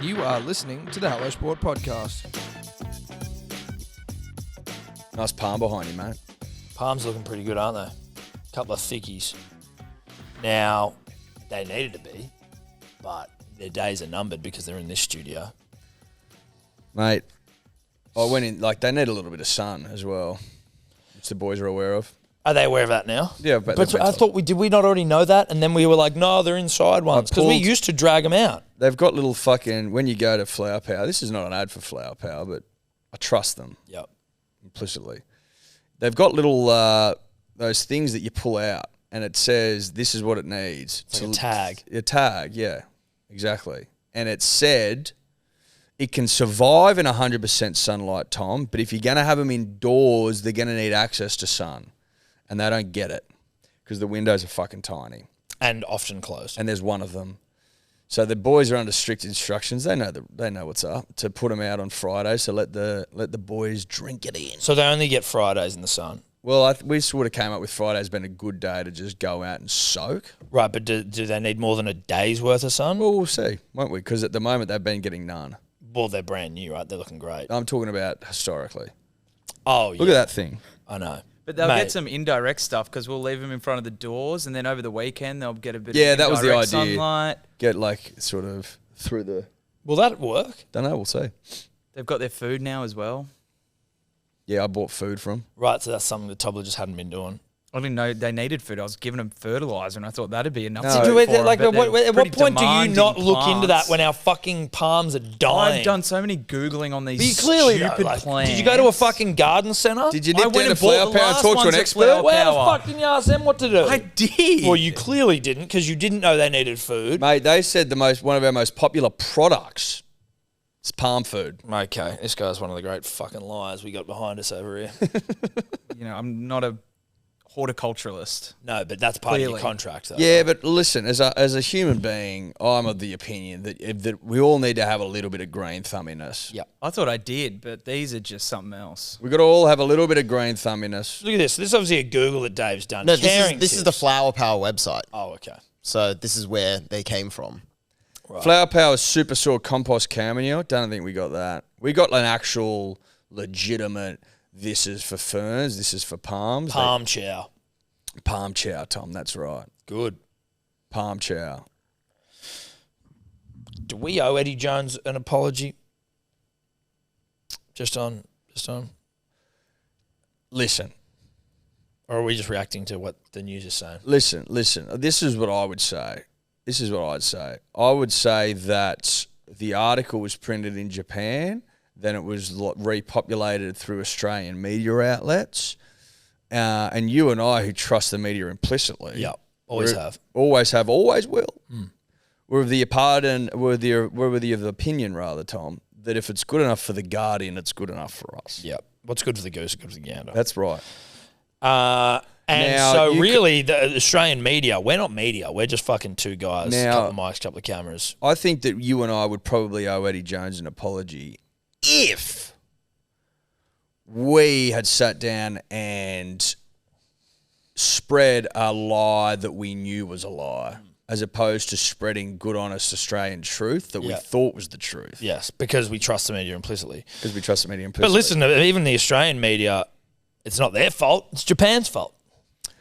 You are listening to the Hello Sport Podcast. Nice palm behind you, mate. Palms looking pretty good, aren't they? Couple of thickies. Now, they needed to be, but their days are numbered because they're in this studio. Mate, I went in, they need a little bit of sun as well, which the boys are aware of. Are they aware of that now? Yeah, but I thought did we not already know that? And then we were like, no, they're inside ones. Because we used to drag them out. They've got little fucking, when you go to Flower Power, this is not an ad for Flower Power, but I trust them. Yep. Implicitly. They've got little, those things that you pull out and it says, this is what it needs. It's like a tag. A tag, yeah, exactly. And it said, it can survive in 100% sunlight, Tom, but if you're going to have them indoors, they're going to need access to sun. And they don't get it because the windows are fucking tiny. And often closed. And there's one of them. So the boys are under strict instructions. They know what's up to put them out on Friday. So let the boys drink it in. So they only get Fridays in the sun. Well, we sort of came up with Friday's been a good day to just go out and soak. Right, but do they need more than a day's worth of sun? Well, we'll see, won't we? Because at the moment they've been getting none. Well, they're brand new, right? They're looking great. I'm talking about historically. Oh, yeah. Look at that thing. I know. But they'll get some indirect stuff because we'll leave them in front of the doors, and then over the weekend they'll get a bit of that was the idea. Sunlight. Get sort of through the... Will that work? Don't know, we'll see. They've got their food now as well. Yeah, I bought food from. Right, so that's something the Toddler just hadn't been doing. I didn't know they needed food. I was giving them fertilizer, and I thought that'd be enough. No. For them, at what point do you not look into that plants. when our fucking palms are dying? I've done so many Googling on these But you clearly know, stupid plants. Did you go to a fucking garden centre? Did you I nip went down to and bought Flower the Power and last talk to ones an at expert? Flower Where the Power. fuck did you ask them what to do? I did. Well, you clearly didn't because you didn't know they needed food. Mate, they said one of our most popular products is palm food. Okay, this guy's one of the great fucking liars we got behind us over here. I'm not a horticulturalist. No, but that's part of Clearly. your contract, though. Yeah, but listen, as a human being, I'm of the opinion that we all need to have a little bit of green thumb in us. Yeah. I thought I did, but these are just something else. We've got to all have a little bit of green thumb in us. Look at this. This is obviously a Google that Dave's done. No, Caring this is the tips. Flower Power website. Oh, okay. So this is where they came from. Right. Flower Power Super Soil Compost Cow Manure. Don't think we got that. We got an actual legitimate, this is for ferns, this is for palms. Palm chow. Palm chow, Tom, that's right. Good. Palm chow. Do we owe Eddie Jones an apology? Just on. Listen. Or are we just reacting to what the news is saying? Listen. This is what I would say. I would say that the article was printed in Japan, then it was repopulated through Australian media outlets, and you and I, who trust the media implicitly, always have, always will. We're of the opinion, rather, Tom, that if it's good enough for the Guardian, it's good enough for us. Yep. What's good for the goose is good for the gander. That's right. And now, so really, the Australian media, we're not media. We're just fucking two guys, Now, couple of mics, couple of cameras. I think that you and I would probably owe Eddie Jones an apology if we had sat down and spread a lie that we knew was a lie, as opposed to spreading good, honest Australian truth that we thought was the truth. Yes, because we trust the media implicitly. Because we trust the media implicitly. But listen, even the Australian media, it's not their fault. It's Japan's fault.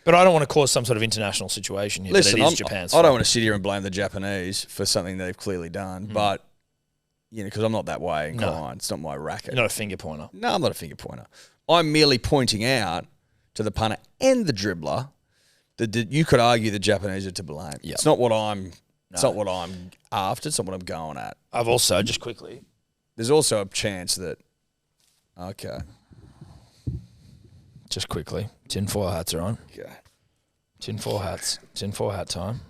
But I don't want to cause some sort of international situation here. Listen, but it is Japan's I fault. don't want to sit here and blame the Japanese for something they've clearly done, but, because I'm not that way inclined. It's not my racket. You're not a finger pointer. No, I'm not a finger pointer. I'm merely pointing out to the punter and the dribbler that you could argue the Japanese are to blame. Yep. It's not what I'm. It's not what I'm after. It's not what I'm going at. I've also, just quickly, There's also a chance that. Okay. Just quickly, tinfoil hats are on. Okay. Tinfoil hats. Tinfoil hat time.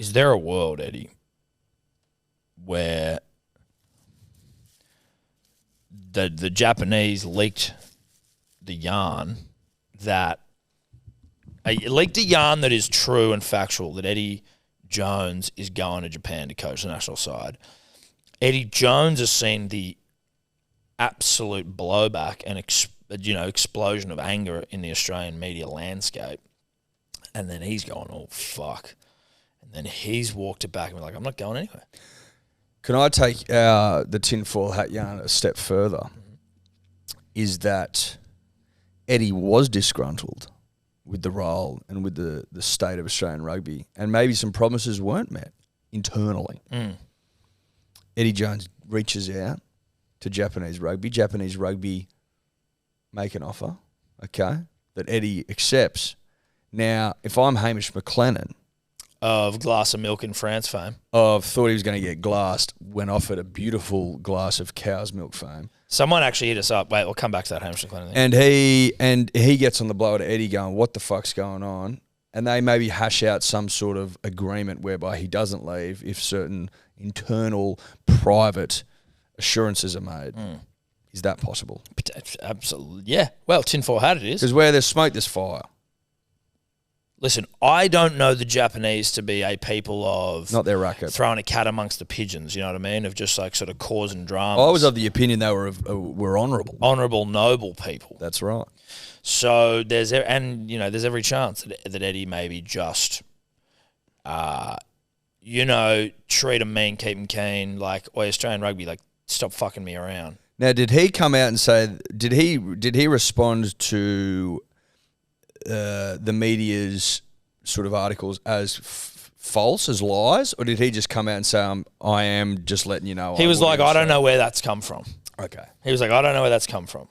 Is there a world, Eddie, where the Japanese leaked the yarn that leaked a yarn that is true and factual, that Eddie Jones is going to Japan to coach the national side? Eddie Jones has seen the absolute blowback and explosion of anger in the Australian media landscape, and then he's going, oh fuck, And then he's walked it back and been like, I'm not going anywhere. Can I take the tinfoil hat yarn a step further? Is that Eddie was disgruntled with the role and with the state of Australian rugby, and maybe some promises weren't met internally. Eddie Jones reaches out to Japanese rugby. Japanese rugby make an offer, okay, that Eddie accepts. Now, if I'm Hamish McLennan, Of glass of milk in France fame. thought he was going to get glassed when offered a beautiful glass of cow's milk fame. Someone actually hit us up. Wait, we'll come back to that Hamish McLennan thing. And he gets on the blower to Eddie going, what the fuck's going on? And they maybe hash out some sort of agreement whereby he doesn't leave if certain internal private assurances are made. Is that possible? Absolutely. Yeah. Well, tinfoil hat it is. Because where there's smoke, there's fire. Listen, I don't know the Japanese to be a people of Not their racket. throwing a cat amongst the pigeons, you know what I mean? Of just like sort of causing drama. I was of the opinion they were honourable. Honourable, noble people. That's right. So there's every chance that Eddie maybe just, treat him mean, keep him keen, like, or Australian rugby, like, stop fucking me around. Now, did he come out and say? Did he respond to the media's sort of articles as false, as lies, or did he just come out and say, "I am just letting you know"? He was like, "I don't know where that's come from." Okay. He was like, "I don't know where that's come from,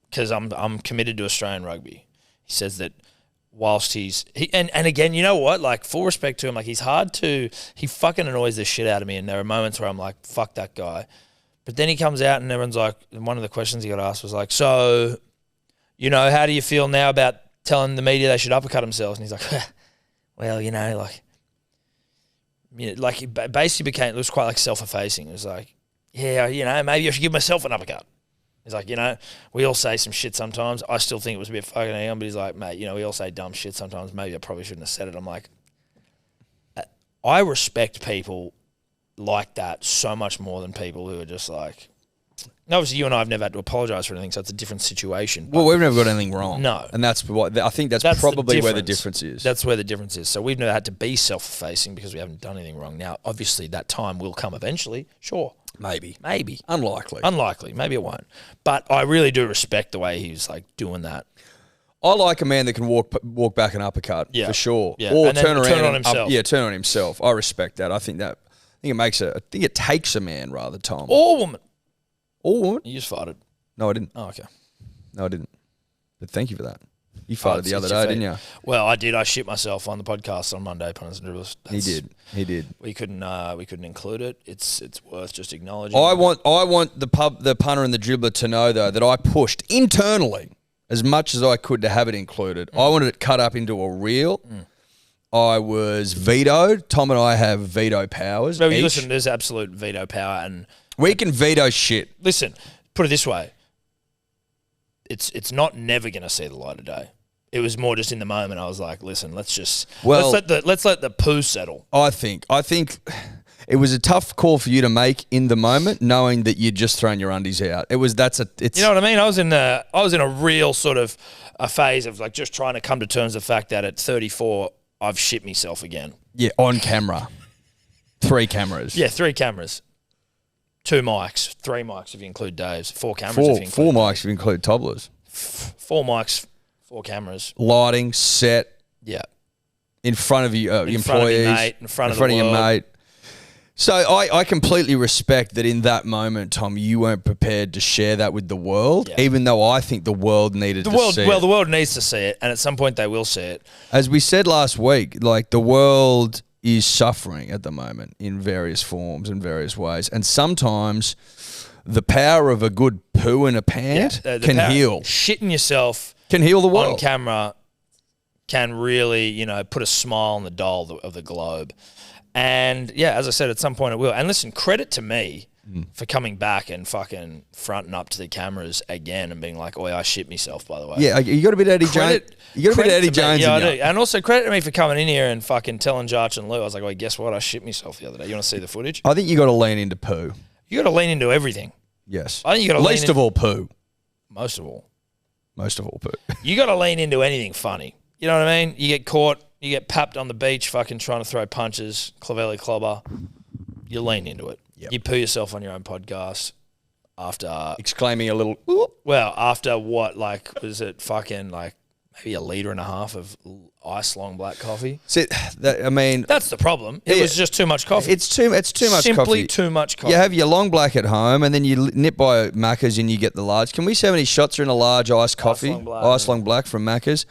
because I'm committed to Australian rugby." He says that whilst and again, you know what? Like, full respect to him. Like, he fucking annoys the shit out of me, and there are moments where I'm like, "Fuck that guy." But then he comes out and everyone's like, one of the questions he got asked was like, so, how do you feel now about telling the media they should uppercut themselves? And he's like, well, it basically it was quite like self-effacing. It was like, yeah, maybe I should give myself an uppercut. He's like, we all say some shit sometimes. I still think it was a bit fucking eon, but he's like, mate, we all say dumb shit sometimes. Maybe I probably shouldn't have said it. I'm like, I respect people like that so much more than people who are just like, obviously you and I have never had to apologise for anything, so it's a different situation. Well, we've never got anything wrong. No. And that's what I think that's probably where the difference is. That's where the difference is. So we've never had to be self-effacing because we haven't done anything wrong. Now, obviously that time will come eventually. Sure. Maybe. Unlikely. Maybe it won't. But I really do respect the way he's like doing that. I like a man that can walk back an uppercut, for sure. Yeah. Or and turn around on himself. Turn on himself. I respect that. I think it takes a man rather, Tom. Or woman. Or woman. You just farted. No, I didn't. Oh, okay. No, I didn't. But thank you for that. You farted the other day, didn't you? Well, I did. I shit myself on the podcast on Monday, Punters and Dribbles. He did. We couldn't include it. It's worth just acknowledging. I want the punter and the dribbler to know though that I pushed internally as much as I could to have it included. I wanted it cut up into a reel. I was vetoed. Tom and I have veto powers. Well, listen, there's absolute veto power, and we can veto shit. Listen, put it this way: it's not never going to see the light of day. It was more just in the moment. I was like, listen, let's let the poo settle. I think it was a tough call for you to make in the moment, knowing that you'd just thrown your undies out. You know what I mean? I was in a real sort of a phase of like just trying to come to terms with the fact that at 34 I've shit myself again. Yeah, on camera. 3 cameras. Yeah, 3 cameras. 2 mics, 3 mics if you include Dave's, 4 cameras if you include 4 mics if you include Toddlers. 4 mics, 4 cameras. Lighting, set. Yeah. In front of you, employees. In front of your mate. In front of your mate. So I completely respect that in that moment, Tom, you weren't prepared to share that with the world, even though I think the world needed to see it. Well, the world needs to see it, and at some point they will see it. As we said last week, like the world is suffering at the moment in various forms and various ways, and sometimes the power of a good poo in a pant can heal. Shitting yourself can heal the world on camera can really, put a smile on the doll of the globe. And yeah, as I said, at some point it will. And listen, credit to me for coming back and fucking fronting up to the cameras again and being like, "Oh, I shit myself." By the way, yeah, you got a bit of Eddie Jones. You got a bit of Eddie Jones. Yeah, I do. And also credit to me for coming in here and fucking telling Jarch and Lou. I was like, "Oh, guess what? I shit myself the other day. You want to see the footage?" I think you got to lean into poo. You got to lean into everything. Yes. I think you got to least of all poo. Most of all poo. You got to lean into anything funny. You know what I mean? You get caught, You get papped on the beach fucking trying to throw punches, clavelli clobber. You lean into it. Yep. You poo yourself on your own podcast after... Exclaiming a little, "Whoop." Well, after what, like, was it fucking, like, maybe 1.5 liters of ice long black coffee? See, I mean... That's the problem. It was just too much coffee. It's too much Simply coffee. too much coffee. You have your long black at home, and then you nip by Macca's and you get the large. Can we see how many shots are in a large iced coffee? Ice long black from Macca's.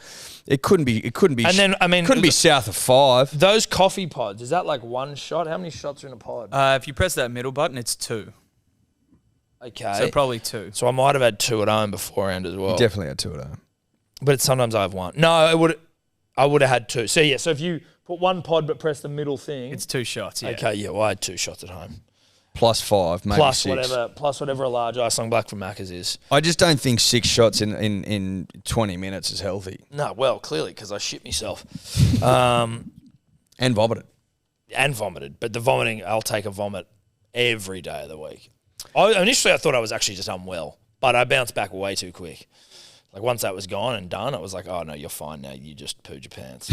It couldn't be. And then, I mean, couldn't be south of 5. Those coffee pods, is that like one shot? How many shots are in a pod? If you press that middle button, it's 2. Okay. So probably 2. So I might have had 2 at home beforehand as well. Definitely had 2 at home. But sometimes I have 1. No, I would have had 2. So yeah, so if you put 1 pod but press the middle thing. It's 2 shots, yeah. Okay, yeah, well I had 2 shots at home. Plus 5, maybe Plus 6. whatever a large ice long black from Macca's is. I just don't think 6 shots in 20 minutes is healthy. No, well, clearly, because I shit myself. And vomited. And vomited. But the vomiting, I'll take a vomit every day of the week. Initially, I thought I was actually just unwell, but I bounced back way too quick. Like, once that was gone and done, I was like, oh, no, you're fine now. You just pooed your pants.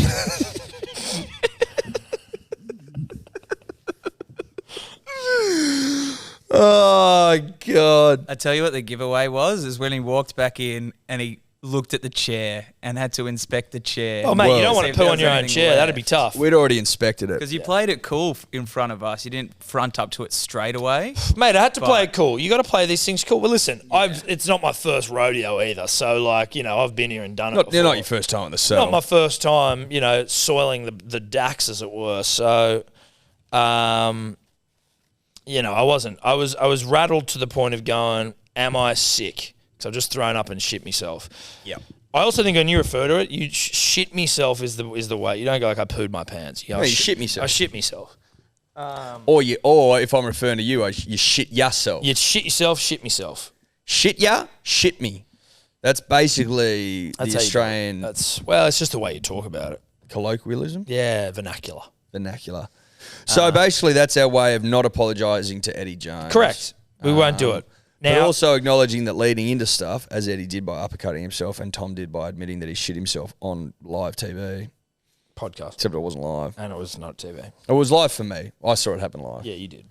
Oh, God. I tell you what the giveaway was, is when he walked back in and he looked at the chair and had to inspect the chair. Oh, mate, you don't want See to if poo there on was your own anything chair. left. That'd be tough. We'd already inspected it. Because you played it cool in front of us. You didn't front up to it straight away. Mate, I had to play it cool. You got to play these things cool. Well, listen, it's not my first rodeo either. So, like, you know, I've been here and done it before. They're not your first time on the saddle. Not my first time, you know, soiling the decks, as it were. So, you know, I wasn't. I was rattled to the point of going, am I sick? So I've just thrown up and shit myself. Yep. I also think when you refer to it, you shit myself is the way. You don't go like I pooed my pants. You go, No, you shit myself. I shit myself. Or if I'm referring to you, you shit yourself. You shit yourself, shit myself. Shit ya, shit me. That's basically That's the how you do it. Australian It's just the way you talk about it. colloquialism, Yeah, vernacular. vernacular. So basically, that's our way of not apologising to Eddie Jones. Correct. We won't do it. But Now, also acknowledging that leading into stuff, as Eddie did by uppercutting himself, and Tom did by admitting that he shit himself on live TV. podcast. Except it wasn't live. And it was not TV. It was live for me. I saw it happen live. Yeah, you did.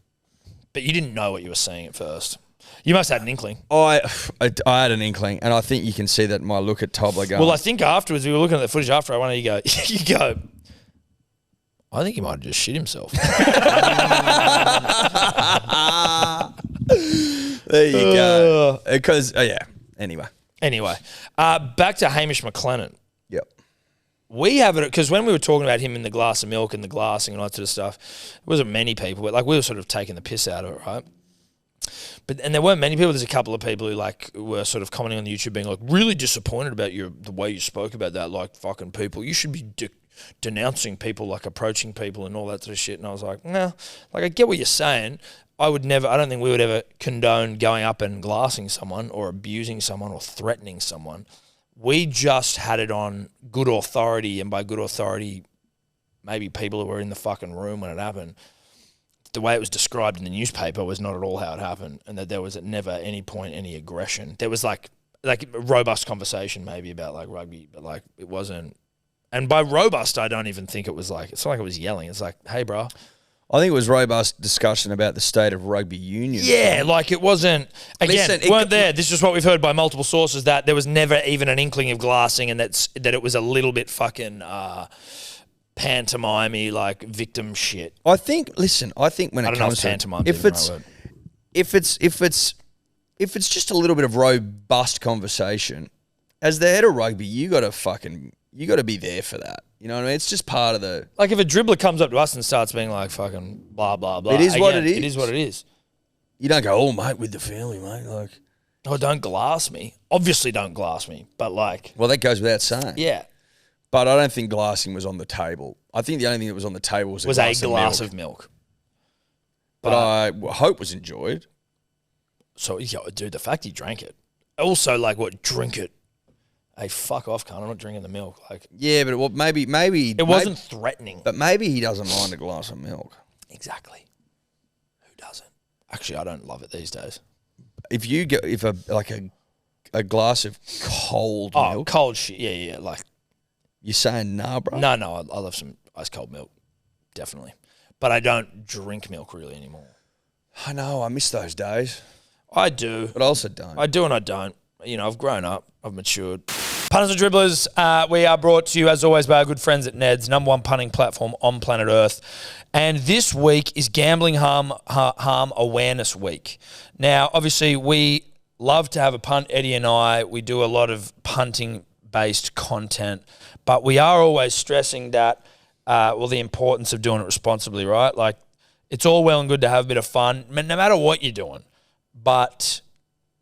But you didn't know what you were seeing at first. You must have had an inkling. I had an inkling, and I think you can see that in my look at Tobler going. Well, I think afterwards, we were looking at the footage after, I wanted you go, I think he might have just shit himself. There you go. Because, yeah, anyway. Anyway, back to Hamish McLennan. Yep. We have it, because when we were talking about him in the glass of milk and the glassing and all that sort of stuff, it wasn't many people, but like we were sort of taking the piss out of it, right? And there weren't many people. There's a couple of people who like were sort of commenting on the YouTube being like really disappointed about the way you spoke about that, like fucking people. You should be denouncing people, like approaching people and all that sort of shit. And I was like, no, like I get what you're saying. I don't think we would ever condone going up and glassing someone or abusing someone or threatening someone. We just had it on good authority, and by good authority, maybe people who were in the fucking room when it happened. The way it was described in the newspaper was not at all how it happened, and that there was at never any point any aggression. There was like a robust conversation maybe about like rugby, but like it wasn't. And by robust, I don't even think it was like, it's not like it was yelling. It's like, hey, bro. I think it was robust discussion about the state of rugby union. Yeah, like it wasn't, again, Listen, weren't there. This is what we've heard by multiple sources, that there was never even an inkling of glassing, and that it was a little bit fucking pantomime-y, like victim shit. I think when it I don't know comes if to pantomime if is the it's right word. if it's just a little bit of robust conversation, as the head of rugby, you got to be there for that. You know what I mean? It's just part of the. Like if a dribbler comes up to us and starts being like fucking blah, blah, blah. It is what it is. It is what it is. You don't go, oh mate, with the family, mate. Like, Oh, don't glass me. Obviously don't glass me. But like, well, that goes without saying. yeah, But I don't think glassing was on the table. I think the only thing that was on the table was a glass milk. of milk. But I hope was enjoyed. So, yeah, dude, the fact he drank it. Also, like, drink it. Hey, fuck off, cunt. I'm not drinking the milk. Like, Yeah, but maybe it wasn't threatening. But maybe he doesn't mind a glass of milk. Exactly. Who doesn't? Actually, I don't love it these days. If a glass of cold Oh, milk. cold shit. Yeah, like You saying nah, bro? No, I love some ice cold milk, definitely. But I don't drink milk really anymore. I know, I miss those days. I do. But I also don't. I do and I don't. You know, I've grown up. I've matured. Punters and Dribblers, we are brought to you, as always, by our good friends at Ned's, number one punting platform on planet Earth. And this week is Gambling Harm Awareness Week. Now, obviously, we love to have a punt, Eddie and I. We do a lot of punting-based content. But we are always stressing that, the importance of doing it responsibly, right? Like, it's all well and good to have a bit of fun, no matter what you're doing. But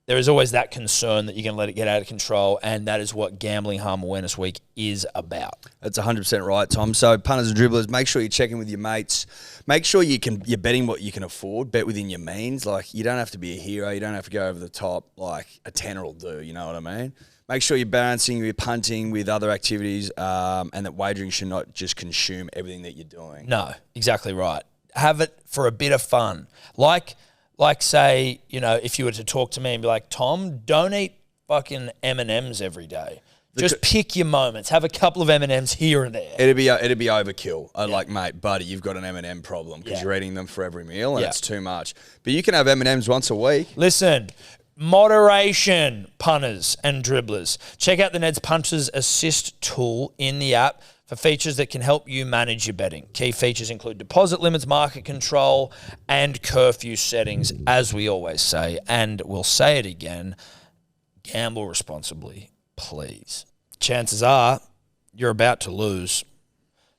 there is always that concern that you can let it get out of control, and that is what Gambling Harm Awareness Week is about. That's 100% right, Tom. So, punters and dribblers, make sure you check in with your mates. Make sure you're betting what you can afford. Bet within your means. Like, you don't have to be a hero. You don't have to go over the top. Like, a tenner will do. You know what I mean? Make sure you're balancing your punting with other activities, and that wagering should not just consume everything that you're doing. No, exactly right. Have it for a bit of fun. Like say, you know, if you were to talk to me and be like, Tom, don't eat fucking M&Ms every day. Just pick your moments. Have a couple of M&Ms here and there. It'd be overkill. Like, mate, buddy, you've got an M&M problem because you're eating them for every meal, and it's too much. But you can have M&Ms once a week. Listen, moderation, punters and dribblers. Check out the Ned's Punters Assist tool in the app for features that can help you manage your betting. Key features include deposit limits, market control, and curfew settings, as we always say. And we'll say it again, gamble responsibly, please. Chances are you're about to lose.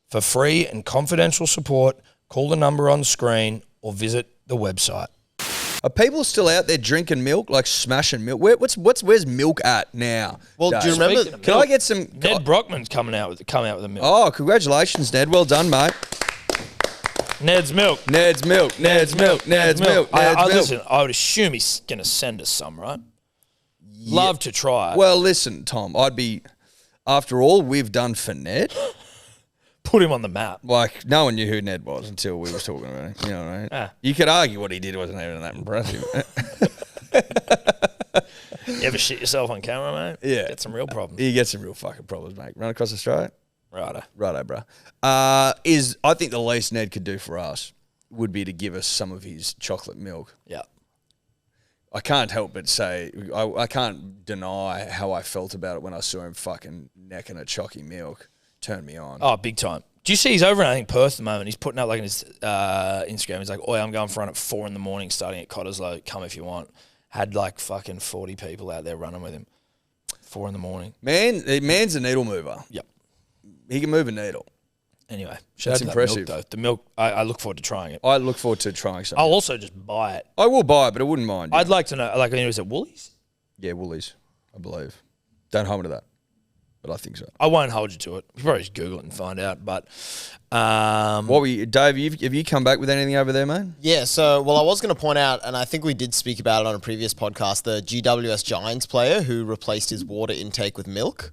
For free and confidential support, call the number on screen or visit the website. Are people still out there drinking milk, like smashing milk? Where's milk at now? Well, Dave? do you remember? Speaking of Can I get some? Ned Brockman's come out with the milk. Oh, congratulations, Ned. Well done, mate. Ned's milk. Ned's milk. Ned's milk. Ned's milk. Listen, I would assume he's going to send us some, right? Love to try it. Well, listen, Tom. After all we've done for Ned, Put him on the map. like no one knew who Ned was until we were talking about him. You know what I mean? Ah. You could argue what he did wasn't even that impressive. You ever shit yourself on camera, mate? Yeah. Get some real problems. You get some real fucking problems, mate. Run across Australia. Righto, bro. I think the least Ned could do for us would be to give us some of his chocolate milk. Yeah. I can't help but say, I can't deny how I felt about it when I saw him fucking necking a chocky milk. Turned me on. Oh, big time. Do you see he's over in, I think, Perth at the moment? He's putting up like in his Instagram. He's like, "Oi, I'm going for a run at 4 a.m, starting at Cottesloe. Come if you want." Had like fucking 40 people out there running with him. 4 a.m. Man's a needle mover. Yep. He can move a needle. Anyway, That's impressive. That milk, though. The milk, I look forward to trying it. I look forward to trying something. I'll also just buy it. I will buy it, but I wouldn't mind. I'd like to know, like, was it Woolies? Yeah, Woolies, I believe. Don't hold me to that, but I think so. I won't hold you to it. You probably just Google it and find out. But What were you, Dave? Have you come back with anything over there, man? Yeah, so, I was going to point out, and I think we did speak about it on a previous podcast, the GWS Giants player who replaced his water intake with milk.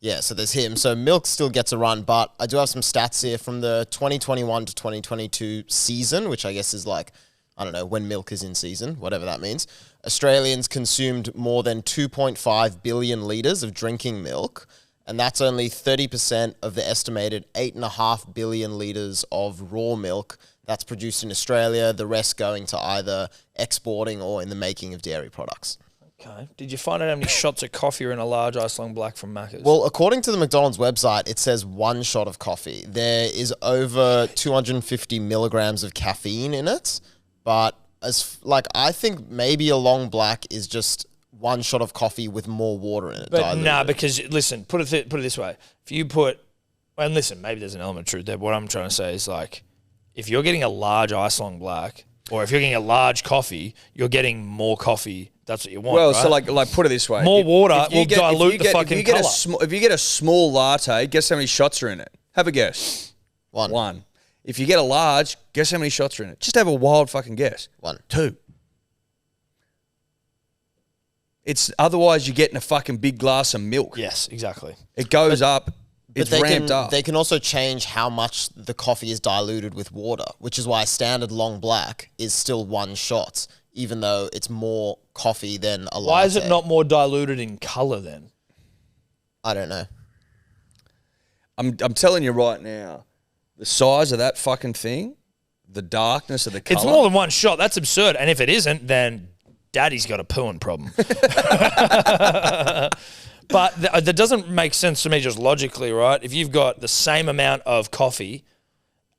Yeah, so there's him. So milk still gets a run, but I do have some stats here from the 2021 to 2022 season, which I guess is like, I don't know, when milk is in season, whatever that means. Australians consumed more than 2.5 billion litres of drinking milk, and that's only 30% of the estimated 8.5 billion litres of raw milk that's produced in Australia, the rest going to either exporting or in the making of dairy products. okay. Did you find out how many shots of coffee are in a large ice long black from Macca's? Well, according to the McDonald's website, it says 1 shot of coffee. There is over 250 milligrams of caffeine in it, but I think maybe a long black is just 1 shot of coffee with more water in it. But because listen, put it this way: if you and listen, maybe there's an element of truth there. But what I'm trying to say is like, if you're getting a large ice long black, or if you're getting a large coffee, you're getting more coffee. That's what you want. Well, right? so like put it this way: more water will dilute the fucking colour. If you get a small latte, guess how many shots are in it? Have a guess. One. If you get a large, guess how many shots are in it? Just have a wild fucking guess. 1. 2. It's otherwise you're getting a fucking big glass of milk. Yes, exactly. It goes up. It's ramped up. They can also change how much the coffee is diluted with water, which is why standard long black is still 1 shot, even though it's more coffee than a latte. Why is it not more diluted in colour then? I don't know. I'm telling you right now, the size of that fucking thing, the darkness of the colour. It's more than one shot. That's absurd. And if it isn't, then daddy's got a pooing problem. But that doesn't make sense to me just logically, right? If you've got the same amount of coffee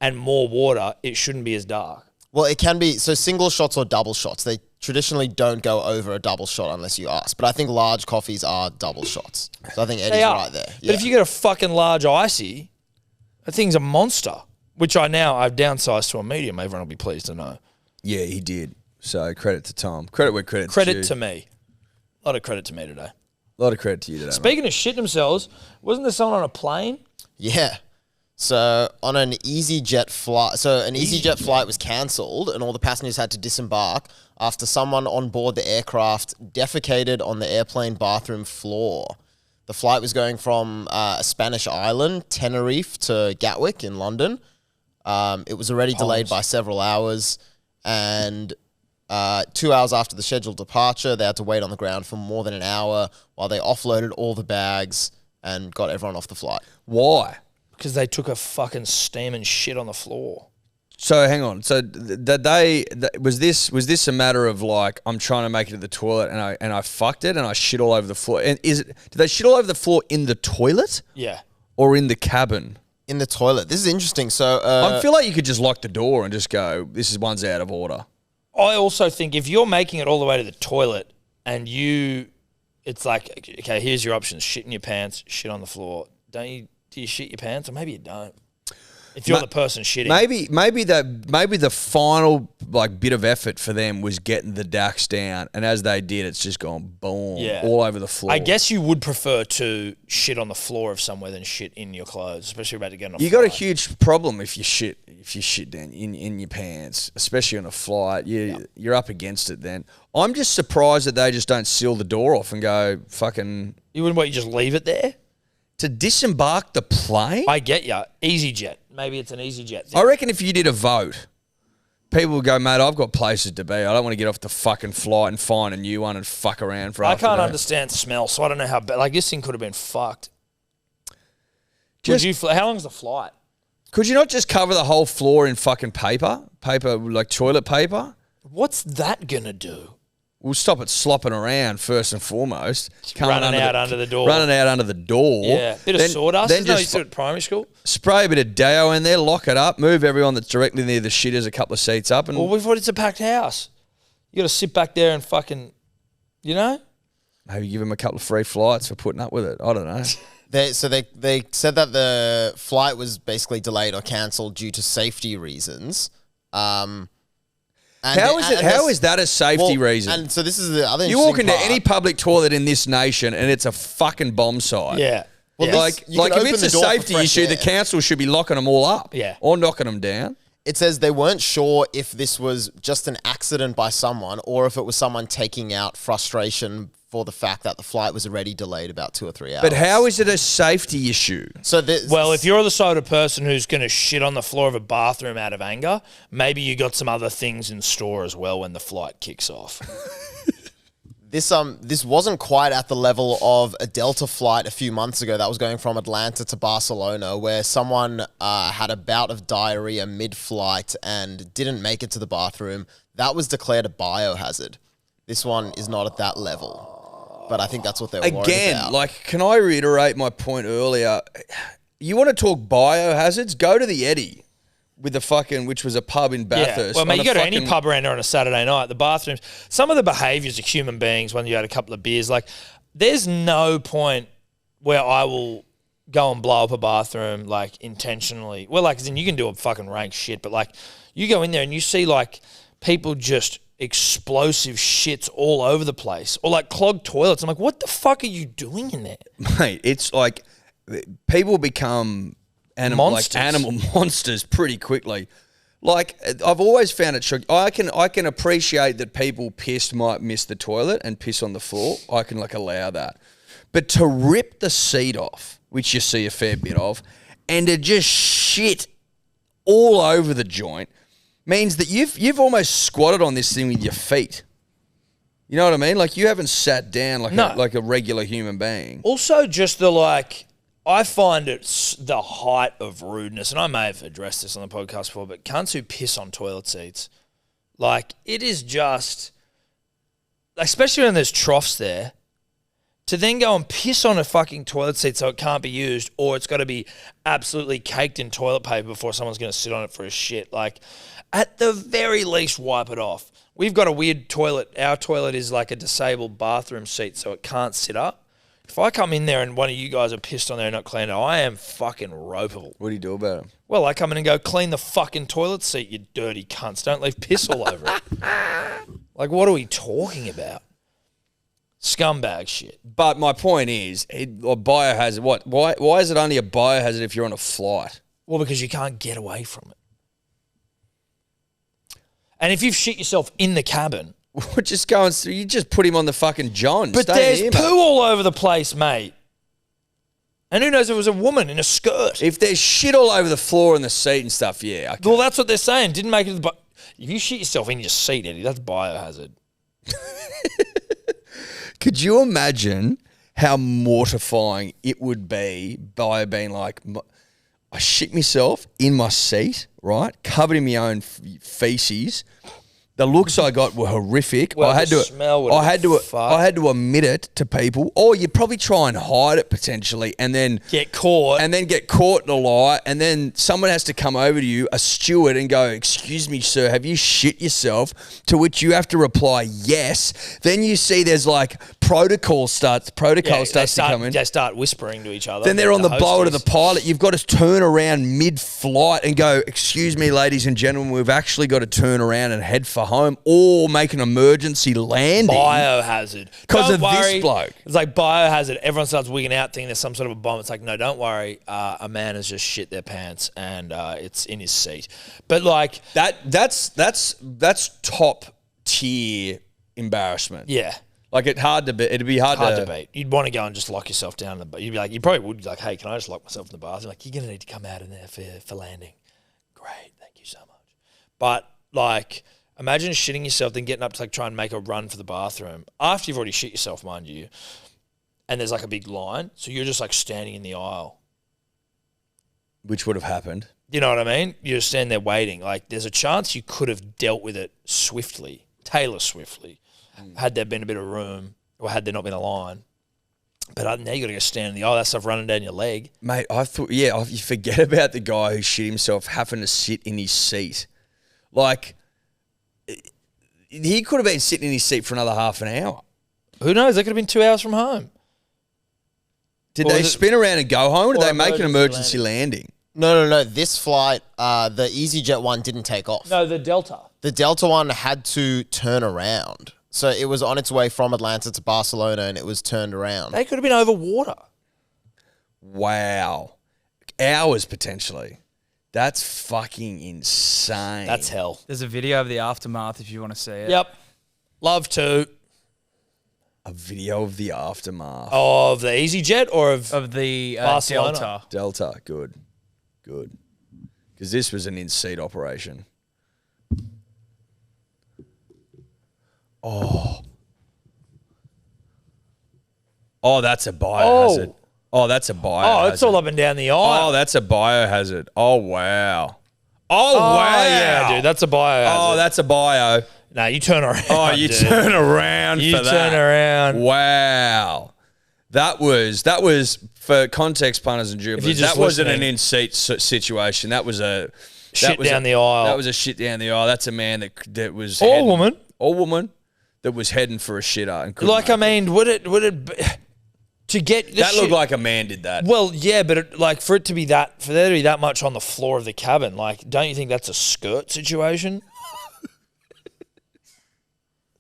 and more water, it shouldn't be as dark. Well, it can be, so single shots or double shots. They traditionally don't go over a double shot unless you ask. But I think large coffees are double shots. So I think Eddie's right there. But if you get a fucking large icy, that thing's a monster, which I've downsized to a medium. Everyone will be pleased to know. Yeah, he did. So credit to Tom. Credit where credit's Credit due. to me. A lot of credit to me today. A lot of credit to you today, mate. Speaking of shitting themselves, wasn't there someone on a plane? Yeah. So on an EasyJet flight, EasyJet flight was cancelled and all the passengers had to disembark after someone on board the aircraft defecated on the airplane bathroom floor. The flight was going from a Spanish island, Tenerife, to Gatwick in London. It was already delayed by several hours, and 2 hours after the scheduled departure, they had to wait on the ground for more than an hour while they offloaded all the bags and got everyone off the flight. Why? Because they took a fucking steaming shit on the floor. So hang on. So was this a matter of like, I'm trying to make it to the toilet and I fucked it and I shit all over the floor? And did they shit all over the floor in the toilet? Yeah. Or in the cabin? In the toilet. This is interesting. So I feel like you could just lock the door and just go, one's out of order. I also think if you're making it all the way to the toilet and it's like, okay, here's your options: shit in your pants, shit on the floor. Do you shit your pants, or maybe you don't? If you're the person shitting, maybe the final like bit of effort for them was getting the ducks down, and as they did, it's just gone boom, all over the floor. I guess you would prefer to shit on the floor of somewhere than shit in your clothes, especially about to get on a You flight. got a huge problem if you shit down in your pants, especially on a flight. You're up against it then. I'm just surprised that they just don't seal the door off and go fucking. You wouldn't just leave it there? To disembark the plane? I get ya. EasyJet. Maybe it's an EasyJet thing. I reckon if you did a vote, people would go, mate, I've got places to be. I don't want to get off the fucking flight and find a new one and fuck around for I can't understand smell, so I don't know how bad. Like, this thing could have been fucked. How long's the flight? Could you not just cover the whole floor in fucking paper? Paper, like toilet paper? What's that going to do? We'll stop it slopping around first and foremost. Running out under the door. Running out under the door. Yeah. Bit of sawdust. Then just do it at primary school. Spray a bit of deo in there, lock it up, move everyone that's directly near the shitters a couple of seats up. And well, we've got it's a packed house. You got to sit back there and fucking, you know? Maybe give them a couple of free flights for putting up with it. I don't know. They said that the flight was basically delayed or cancelled due to safety reasons. How is that a safety reason? And so this is the other. You walk into any public toilet in this nation and it's a fucking bomb site. Yeah. Well, like if it's a safety issue, the council should be locking them all up. Yeah. Or knocking them down. It says they weren't sure if this was just an accident by someone or if it was someone taking out frustration for the fact that the flight was already delayed about 2 or 3 hours. But how is it a safety issue? So if you're the sort of person who's going to shit on the floor of a bathroom out of anger, maybe you got some other things in store as well when the flight kicks off. This wasn't quite at the level of a Delta flight a few months ago that was going from Atlanta to Barcelona, where someone had a bout of diarrhea mid-flight and didn't make it to the bathroom. That was declared a biohazard. This one is not at that level. But I think that's what they're worried about. Again, like, can I reiterate my point earlier? You want to talk biohazards? Go to the Eddie with the fucking, which was a pub in Bathurst. Yeah. Well, mate, you go to any pub around there on a Saturday night, the bathrooms, some of the behaviours of human beings when you had a couple of beers, like, there's no point where I will go and blow up a bathroom, like, intentionally. Well, like, then you can do a fucking rank shit, but, like, you go in there and you see, like, people just explosive shits all over the place, or like clogged toilets. I'm like, what the fuck are you doing in there, mate? It's like people become animal monsters pretty quickly. Like, I've always found it shocking. I can appreciate that people pissed might miss the toilet and piss on the floor. I can like allow that, but to rip the seat off, which you see a fair bit of, and to just shit all over the joint, means that you've almost squatted on this thing with your feet. You know what I mean? Like, you haven't sat down like a regular human being. Also, just the like, I find it the height of rudeness, and I may have addressed this on the podcast before, but cunts who piss on toilet seats, like, it is just, especially when there's troughs there, to then go and piss on a fucking toilet seat so it can't be used, or it's got to be absolutely caked in toilet paper before someone's going to sit on it for a shit. Like, at the very least, wipe it off. We've got a weird toilet. Our toilet is like a disabled bathroom seat, so it can't sit up. If I come in there and one of you guys are pissed on there and not cleaned it, I am fucking ropeable. What do you do about it? Well, I come in and go, clean the fucking toilet seat, you dirty cunts. Don't leave piss all over it. Like, what are we talking about? Scumbag shit. But my point is, a biohazard. What? Why is it only a biohazard if you're on a flight? Well, because you can't get away from it. And if you've shit yourself in the cabin, We're just going. You just put him on the fucking John. but Stay there's here, poo mate. all over the place, mate. And who knows if it was a woman in a skirt? If there's shit all over the floor and the seat and stuff, yeah. Okay. Well, that's what they're saying. Didn't make it. If you shit yourself in your seat, Eddie, that's biohazard. Could you imagine how mortifying it would be by being like, I shit myself in my seat, right? Covered in my own feces. The looks I got were horrific. Well, I had the to, smell would I have had been to, fucked. I had to admit it to people. Or you'd probably try and hide it potentially, and then Get caught. and then get caught in a lie, and then someone has to come over to you, a steward, and go, "Excuse me, sir, have you shit yourself?" To which you have to reply, "Yes." Then you see there's like protocol starts to come in. They start whispering to each other. Then they're on the blower to the hosties. pilot. You've got to turn around mid-flight and go, "Excuse me, ladies and gentlemen, we've actually got to turn around and head for home or make an emergency landing." Biohazard. 'Cause Don't of this worry. bloke. It's like biohazard. Everyone starts wigging out thinking there's some sort of a bomb. It's like, no, don't worry. A man has just shit their pants and it's in his seat. But like, That's top tier embarrassment. yeah. Like it'd be hard Hard to to beat. You'd want to go and just lock yourself down. You'd be like, you probably would be like, hey, can I just lock myself in the bathroom? Like, you're going to need to come out in there for landing. Great. Thank you so much. But like, imagine shitting yourself, then getting up to like try and make a run for the bathroom after you've already shit yourself, mind you. And there's like a big line. So you're just like standing in the aisle. Which would have happened. You know what I mean? You're just standing there waiting. Like, there's a chance you could have dealt with it swiftly, Taylor swiftly, had there been a bit of room or had there not been a line. But now you got to go stand in the aisle. That stuff running down your leg. Mate, I thought, you forget about the guy who shit himself having to sit in his seat. Like, he could have been sitting in his seat for another half an hour. Who knows? They could have been 2 hours from home. Did Or they was it- spin around and go home, or did or they make an emergency emergency landing? No. This flight, the EasyJet one didn't take off. No, the Delta. The Delta one had to turn around. So it was on its way from Atlanta to Barcelona and it was turned around. They could have been over water. Wow. Hours potentially. That's fucking insane. That's hell. There's a video of the aftermath if you want to see it. Yep. Love to. a video of the aftermath. Of the EasyJet or of Of the Barcelona. Delta. Delta, good. Because this was an in-seat operation. Oh, that's a biohazard. Oh, that's a biohazard. Oh, it's all up and down the aisle. Oh, that's a biohazard. Oh, wow. Oh, wow. yeah, dude. That's a biohazard. Oh, that's a bio. No, you turn around. Oh, you dude. turn around You for that. turn around. Wow. That was for context, punters and you're dribblers. just That wasn't an listening- in-seat situation. That was a Shit down the aisle. That was a shit down the aisle. That's a man that was Or heading- woman. or woman that was heading for a shitter and couldn't Like, I make mean, would it be, to get the that shit, looked like a man did that. Well, yeah, but for there to be that much on the floor of the cabin, like, don't you think that's a skirt situation?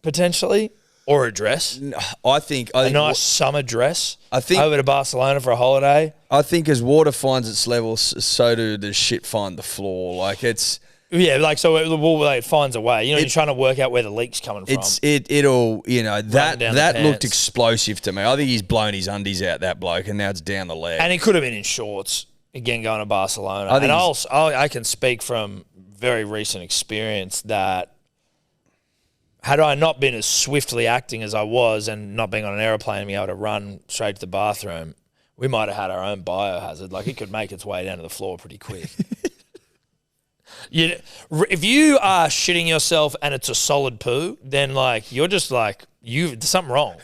Potentially, or a dress, I think a nice summer dress. I think- over to Barcelona for a holiday. I think as water finds its level, so do the shit find the floor. Like it's So it finds a way. You know, you're trying to work out where the leak's coming from. it'll that down the that looked pants. explosive to me. I think he's blown his undies out, that bloke, and now it's down the leg. And he could have been in shorts, again, going to Barcelona. I think And I can speak from very recent experience that had I not been as swiftly acting as I was and not being on an aeroplane and being able to run straight to the bathroom, we might have had our own biohazard. Like, it could make its way down to the floor pretty quick. If you are shitting yourself and it's a solid poo, then, like, you're just like, there's something wrong.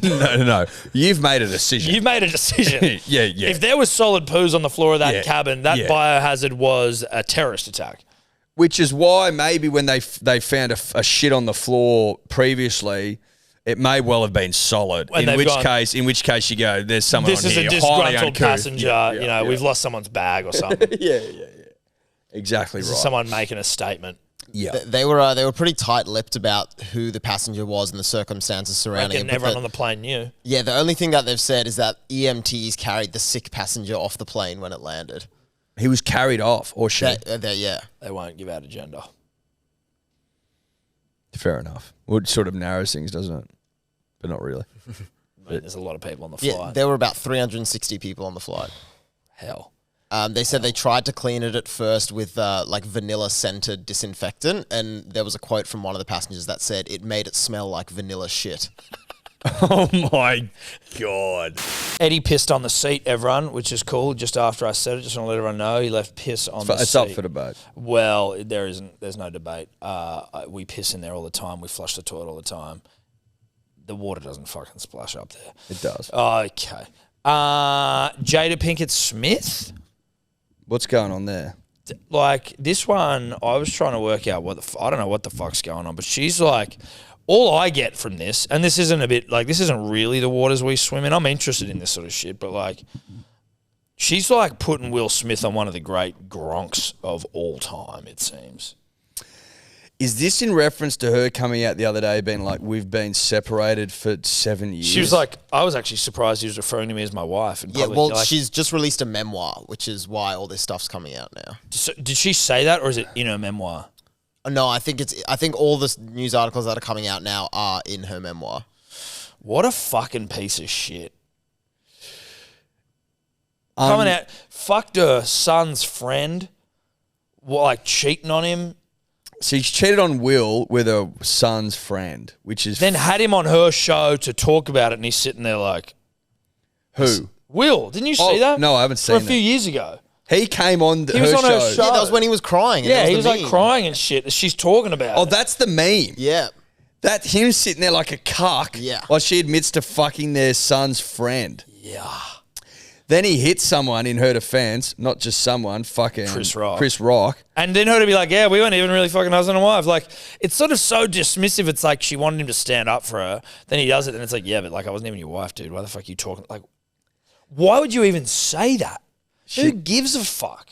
No. You've made a decision. You've made a decision. Yeah. If there was solid poos on the floor of that cabin, that biohazard was a terrorist attack. Which is why maybe when they found a shit on the floor previously, it may well have been solid. In which case you go, there's someone on here. This is a disgruntled passenger. We've lost someone's bag or something. Yeah. Exactly right. Someone making a statement. Yeah. They were pretty tight-lipped about who the passenger was and the circumstances surrounding it. Everyone on the plane knew. Yeah, the only thing that they've said is that EMTs carried the sick passenger off the plane when it landed. He was carried off, or she. Yeah. They won't give out a gender. Fair enough. Well, it sort of narrows things, doesn't it? But not really. There's a lot of people on the flight. Yeah, there were about 360 people on the flight. Hell. They said they tried to clean it at first with like vanilla-scented disinfectant, and there was a quote from one of the passengers that said it made it smell like vanilla shit. Oh my God. Eddie pissed on the seat, everyone, which is cool. Just after I said it, just want to let everyone know, he left piss on the seat. It's up for debate. Well, there's no debate. We piss in there all the time. We flush the toilet all the time. The water doesn't fucking splash up there. It does. Okay. Jada Pinkett Smith? What's going on there? Like, this one, I was trying to work out I don't know what the fuck's going on, but she's like, all I get from this, and this isn't this isn't really the waters we swim in. I'm interested in this sort of shit, but like, she's like putting Will Smith on one of the great gronks of all time, it seems. Is this in reference to her coming out the other day being like, we've been separated for 7 years? She was like, I was actually surprised she was referring to me as my wife. And she's just released a memoir, which is why all this stuff's coming out now. So, did she say that, or is it in her memoir? No, I think all the news articles that are coming out now are in her memoir. What a fucking piece of shit. Coming out, fucked her son's friend, like cheating on him. So she cheated on Will with her son's friend, which is... Then had him on her show to talk about it, and he's sitting there like... Who? Will. Didn't you see that? No, I haven't seen For a few years ago. He came on He was on her show. Yeah, that was when he was crying. Yeah, he was like crying and shit. She's talking about it. Oh, that's the meme. Yeah. That's him sitting there like a cuck while she admits to fucking their son's friend. Yeah. Then he hits someone in her defense, not just someone, fucking Chris Rock. And then her to be like, yeah, we weren't even really fucking husband and wife. Like, it's sort of so dismissive. It's like she wanted him to stand up for her. Then he does it, and it's like, yeah, but like, I wasn't even your wife, dude. Why the fuck are you talking? Like, why would you even say that? Who gives a fuck?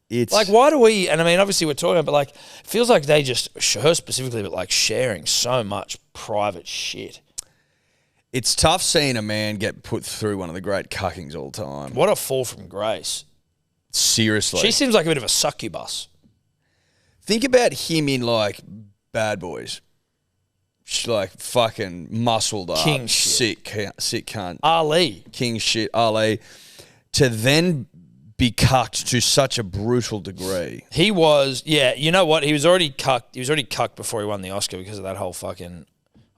It's like, why do we, and I mean, obviously we're talking, but like, it feels like they just, her specifically, but like sharing so much private shit. It's tough seeing a man get put through one of the great cuckings all time. What a fall from grace. Seriously. She seems like a bit of a succubus. Think about him in like Bad Boys. She's like fucking muscled up. King shit. Sick cunt. Ali. King shit, Ali. To then be cucked to such a brutal degree. He was, yeah, you know what? He was already cucked. He was already cucked before he won the Oscar because of that whole fucking,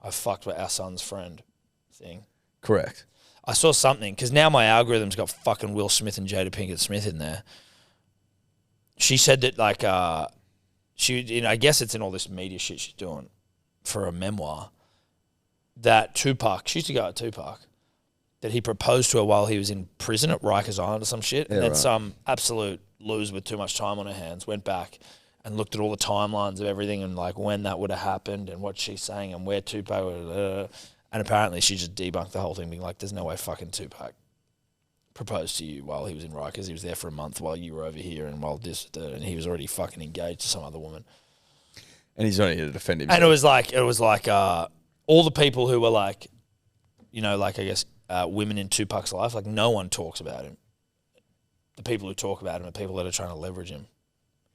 I fucked with our son's friend thing. Correct. I saw something, because now my algorithm's got fucking Will Smith and Jada Pinkett Smith in there. She said that, like, I guess it's in all this media shit she's doing for a memoir, that Tupac, she used to go at Tupac, that he proposed to her while he was in prison at Rikers Island or some shit. And then some absolute loser with too much time on her hands went back and looked at all the timelines of everything and like when that would have happened and what she's saying and where Tupac would and apparently she just debunked the whole thing, being like, there's no way fucking Tupac proposed to you while he was in Rikers. He was there for a month while you were over here and while and he was already fucking engaged to some other woman. And he's only here to defend himself. And it was like all the people who were like, you know, like I guess women in Tupac's life, like no one talks about him. The people who talk about him are people that are trying to leverage him.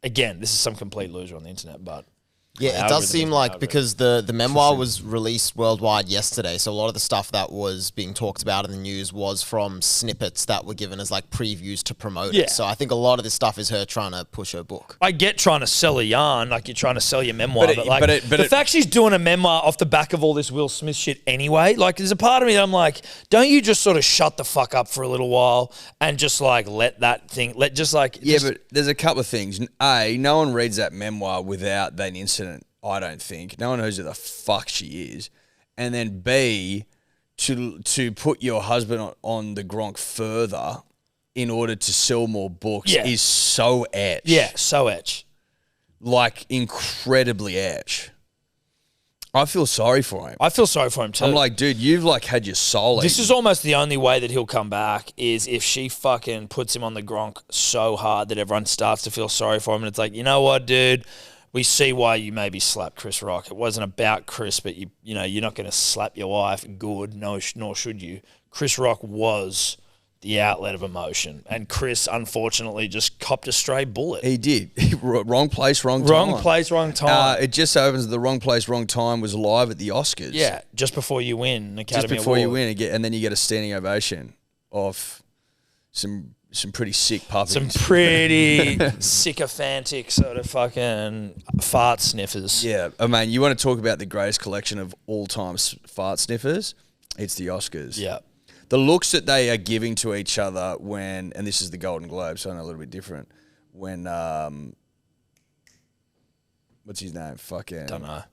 Again, this is some complete loser on the internet, but Yeah, it Algorithm does is seem an like algorithm. because the memoir was released worldwide yesterday, so a lot of the stuff that was being talked about in the news was from snippets that were given as like previews to promote Yeah. it. So I think a lot of this stuff is her trying to push her book. I get trying to sell a yarn, like you're trying to sell your memoir, But but, it- like but the it- fact she's doing a memoir off the back of all this Will Smith shit anyway, like there's a part of me that I'm like, don't you just sort of shut the fuck up for a little while and just like let that thing, let just like Yeah, just- but there's a couple of things. A, no one reads that memoir without that incident, I don't think. No one knows who the fuck she is. And then B, to put your husband on the Gronk further in order to sell more books Yeah. is so etch. yeah, so etch. Like, incredibly etch. I feel sorry for him. I feel sorry for him too. I'm like, dude, you've like had your soul this eaten. is almost the only way that he'll come back is if she fucking puts him on the Gronk so hard that everyone starts to feel sorry for him. And it's like, you know what, dude? We see why you maybe slapped Chris Rock. It wasn't about Chris, but you know, you're not going to slap your wife. Good, no, nor should you. Chris Rock was the outlet of emotion, and Chris unfortunately just copped a stray bullet. He did. Wrong place, wrong time. Wrong place, wrong time. It just so happens that the wrong place, wrong time was live at the Oscars. Yeah, just before you win an Academy Just before you Award. win, and then you get a standing ovation of some pretty sick puppies. Some pretty sycophantic sort of fucking fart sniffers. Yeah, I mean, you want to talk about the greatest collection of all time fart sniffers? It's the Oscars. Yeah. The looks that they are giving to each other when, and this is the Golden Globe, so I know a little bit different. When what's his name? Fucking Don't know.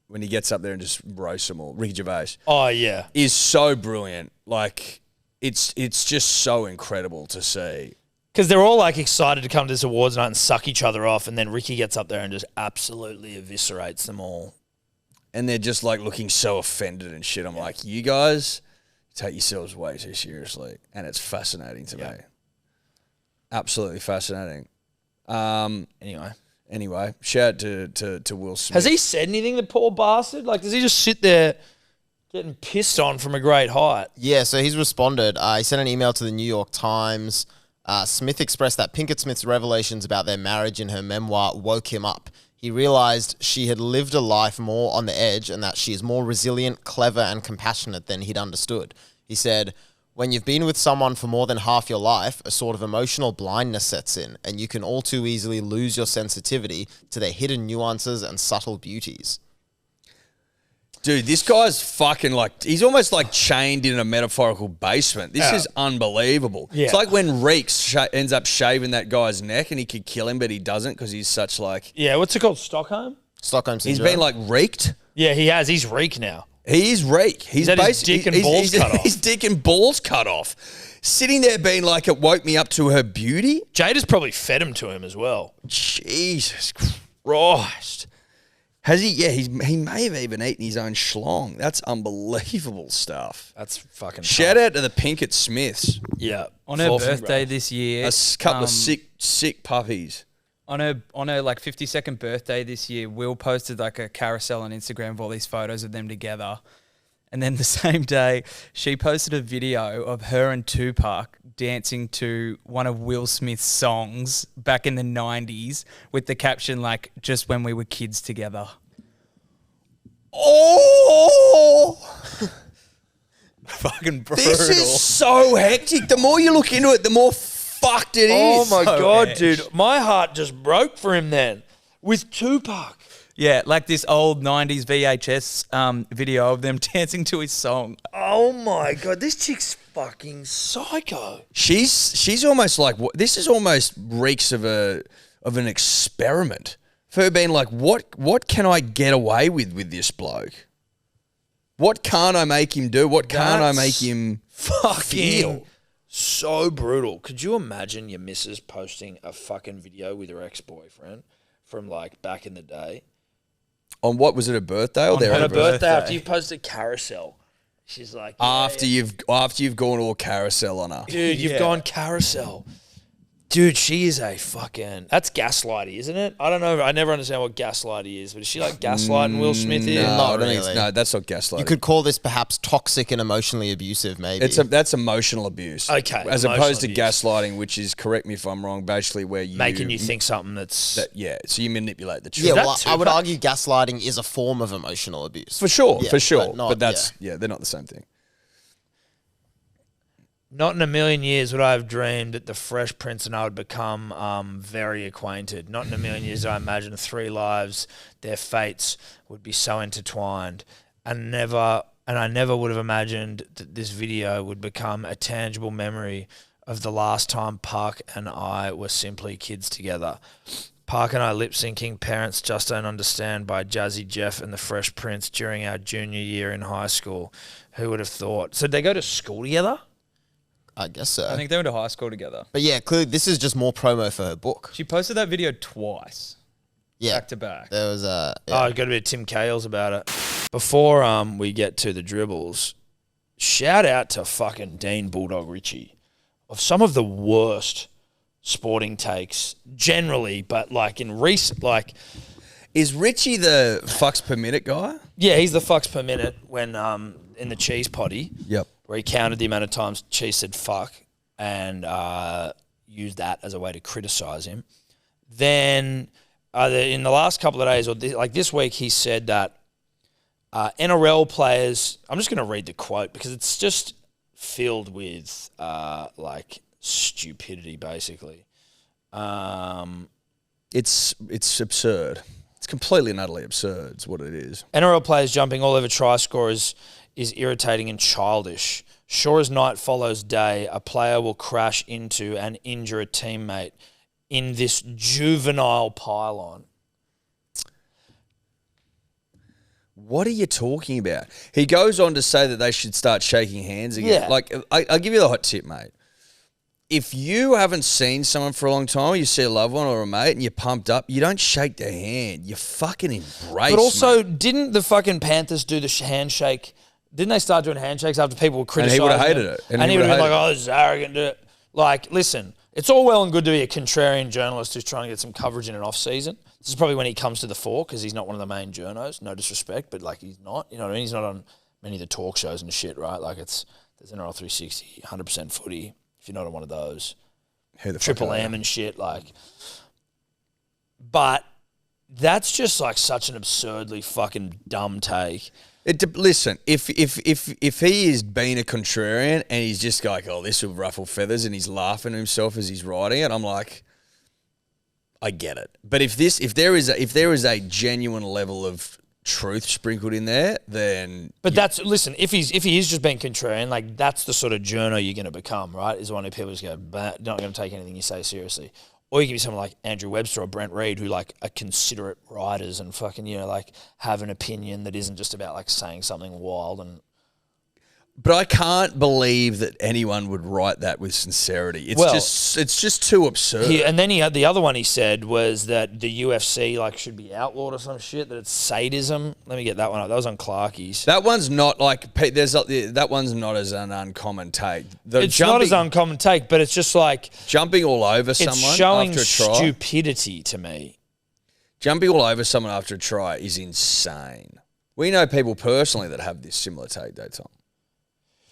When he gets up there and just roasts them all, Ricky Gervais Oh, yeah. is so brilliant. Like it's just so incredible to see. Because they're all like excited to come to this awards night and suck each other off, and then Ricky gets up there and just absolutely eviscerates them all. And they're just like looking so offended and shit. I'm like, you guys take yourselves way too seriously. And it's fascinating to me. Absolutely fascinating. Anyway, shout out to Will Smith. Has he said anything, the poor bastard? Like, does he just sit there getting pissed on from a great height? Yeah, so he's responded. He sent an email to the New York Times. Smith expressed that Pinkett Smith's revelations about their marriage in her memoir woke him up. He realized she had lived a life more on the edge and that she is more resilient, clever, and compassionate than he'd understood. He said, when you've been with someone for more than half your life, a sort of emotional blindness sets in, and you can all too easily lose your sensitivity to their hidden nuances and subtle beauties. Dude, this guy's fucking like, he's almost like chained in a metaphorical basement. This is unbelievable. Yeah. It's like when Reeks ends up shaving that guy's neck and he could kill him, but he doesn't because he's such like, Yeah, what's it called? Stockholm? Stockholm he's Syndrome. been like reeked. Yeah, he has. He's Reek now. He is Reek. He's had his basically dick and balls cut off. His dick and balls cut off. Sitting there being like, it woke me up to her beauty. Jada's probably fed him to him as well. Jesus Christ. Has he? Yeah, he may have even eaten his own schlong. That's unbelievable stuff. That's fucking Shout tough. out to the Pinkett Smiths. Yeah. On her Fall from birthday grace. this year, Couple of sick puppies. on her like 52nd birthday this year, Will posted like a carousel on Instagram of all these photos of them together. And then the same day, she posted a video of her and Tupac dancing to one of Will Smith's songs back in the 90s with the caption like, just when we were kids together. Oh! Fucking brutal. This is so hectic. The more you look into it, the more fucked it Oh is. my So God, edge. dude. My heart just broke for him then. With Tupac. Yeah, like this old 90s VHS video of them dancing to his song. Oh my God. This chick's fucking psycho. She's almost like, this is almost reeks of an experiment. For her being like, what can I get away with this bloke? What can't I make him do? What can't I make him Fucking feel? so brutal. Could you imagine your missus posting a fucking video with her ex-boyfriend from like back in the day? On what was it, a birthday or On their On her anniversary? birthday, after you posted carousel, she's like, yeah, After you've gone all carousel on her. dude, you've Yeah. gone carousel. Dude, she is a fucking... That's gaslighty, isn't it? I don't know. I never understand what gaslighty is, but is she like gaslighting Will Smith here? No, I don't think really. no, that's not gaslighting. You could call this perhaps toxic and emotionally abusive, maybe. That's emotional abuse. Okay, As emotional opposed to abuse. gaslighting, which is, correct me if I'm wrong, basically where you... Making you think something that's... so you manipulate the truth. yeah, that well, too, I would but- argue gaslighting is a form of emotional abuse. For sure, Yeah, for sure. but not- But that's, they're not the same thing. Not in a million years would I have dreamed that the Fresh Prince and I would become very acquainted. Not in a million years I imagined 3 lives, their fates would be so intertwined. And I never would have imagined that this video would become a tangible memory of the last time Park and I were simply kids together. Park and I lip-syncing Parents Just Don't Understand by Jazzy Jeff and the Fresh Prince during our junior year in high school. Who would have thought? So they go to school together? I guess so. I think they went to high school together. But yeah, clearly this is just more promo for her book. She posted that video twice, Yeah. back to back. There was a... Oh, I got a bit of Tim Cales about it. Before we get to the dribbles, shout out to fucking Dean Bulldog Ritchie of some of the worst sporting takes generally, but like in recent, like, Is Richie the fucks per minute guy? yeah, he's the fucks per minute when in the cheese potty. Yep. Where he counted the amount of times Cheese said fuck and used that as a way to criticise him. Then in the last couple of days, or this week, he said that NRL players, I'm just going to read the quote because it's just filled with like stupidity, basically. It's absurd. It's completely and utterly absurd. It's what it is. NRL players jumping all over try scorers is irritating and childish. Sure as night follows day, a player will crash into and injure a teammate in this juvenile pylon. What are you talking about? He goes on to say that they should start shaking hands again. Yeah. Like, I'll give you the hot tip, mate. If you haven't seen someone for a long time, you see a loved one or a mate and you're pumped up, you don't shake their hand. You fucking embrace. But also, mate. didn't the fucking Panthers do the handshake? Didn't they start doing handshakes after people were criticizing would've hated them? it. And he would have been like, oh, this is arrogant. Like, listen, it's all well and good to be a contrarian journalist who's trying to get some coverage in an off-season. This is probably when he comes to the fore because he's not one of the main journos. No disrespect, but, like, he's not. You know what I mean? He's not on many of the talk shows and shit, right? Like, there's NRL 360, 100% footy, if you're not on one of those. Who the fuck Triple are they? M and shit, like. But that's just like such an absurdly fucking dumb take. Listen, if he is being a contrarian and he's just like, oh, this will ruffle feathers, and he's laughing to himself as he's writing it, I'm like, I get it. But if there is a genuine level of truth sprinkled in there, then But that's listen. If he is just being contrarian, like that's the sort of journo you're going to become, right? Is one who people just go, not going to take anything you say seriously. Or you can be someone like Andrew Webster or Brent Reid who like are considerate writers and fucking like have an opinion that isn't just about like saying something wild and. But I can't believe that anyone would write that with sincerity. It's just too absurd. And then he had the other one he said was that the UFC like should be outlawed or some shit, that it's sadism. Let me get that one up. That was on Clarkie's. That one's not like that one's not as an uncommon take. It's not as uncommon take, but it's just like jumping all over someone it's showing after a try. stupidity to me. Jumping all over someone after a try is insane. We know people personally that have this similar take, though, Tom.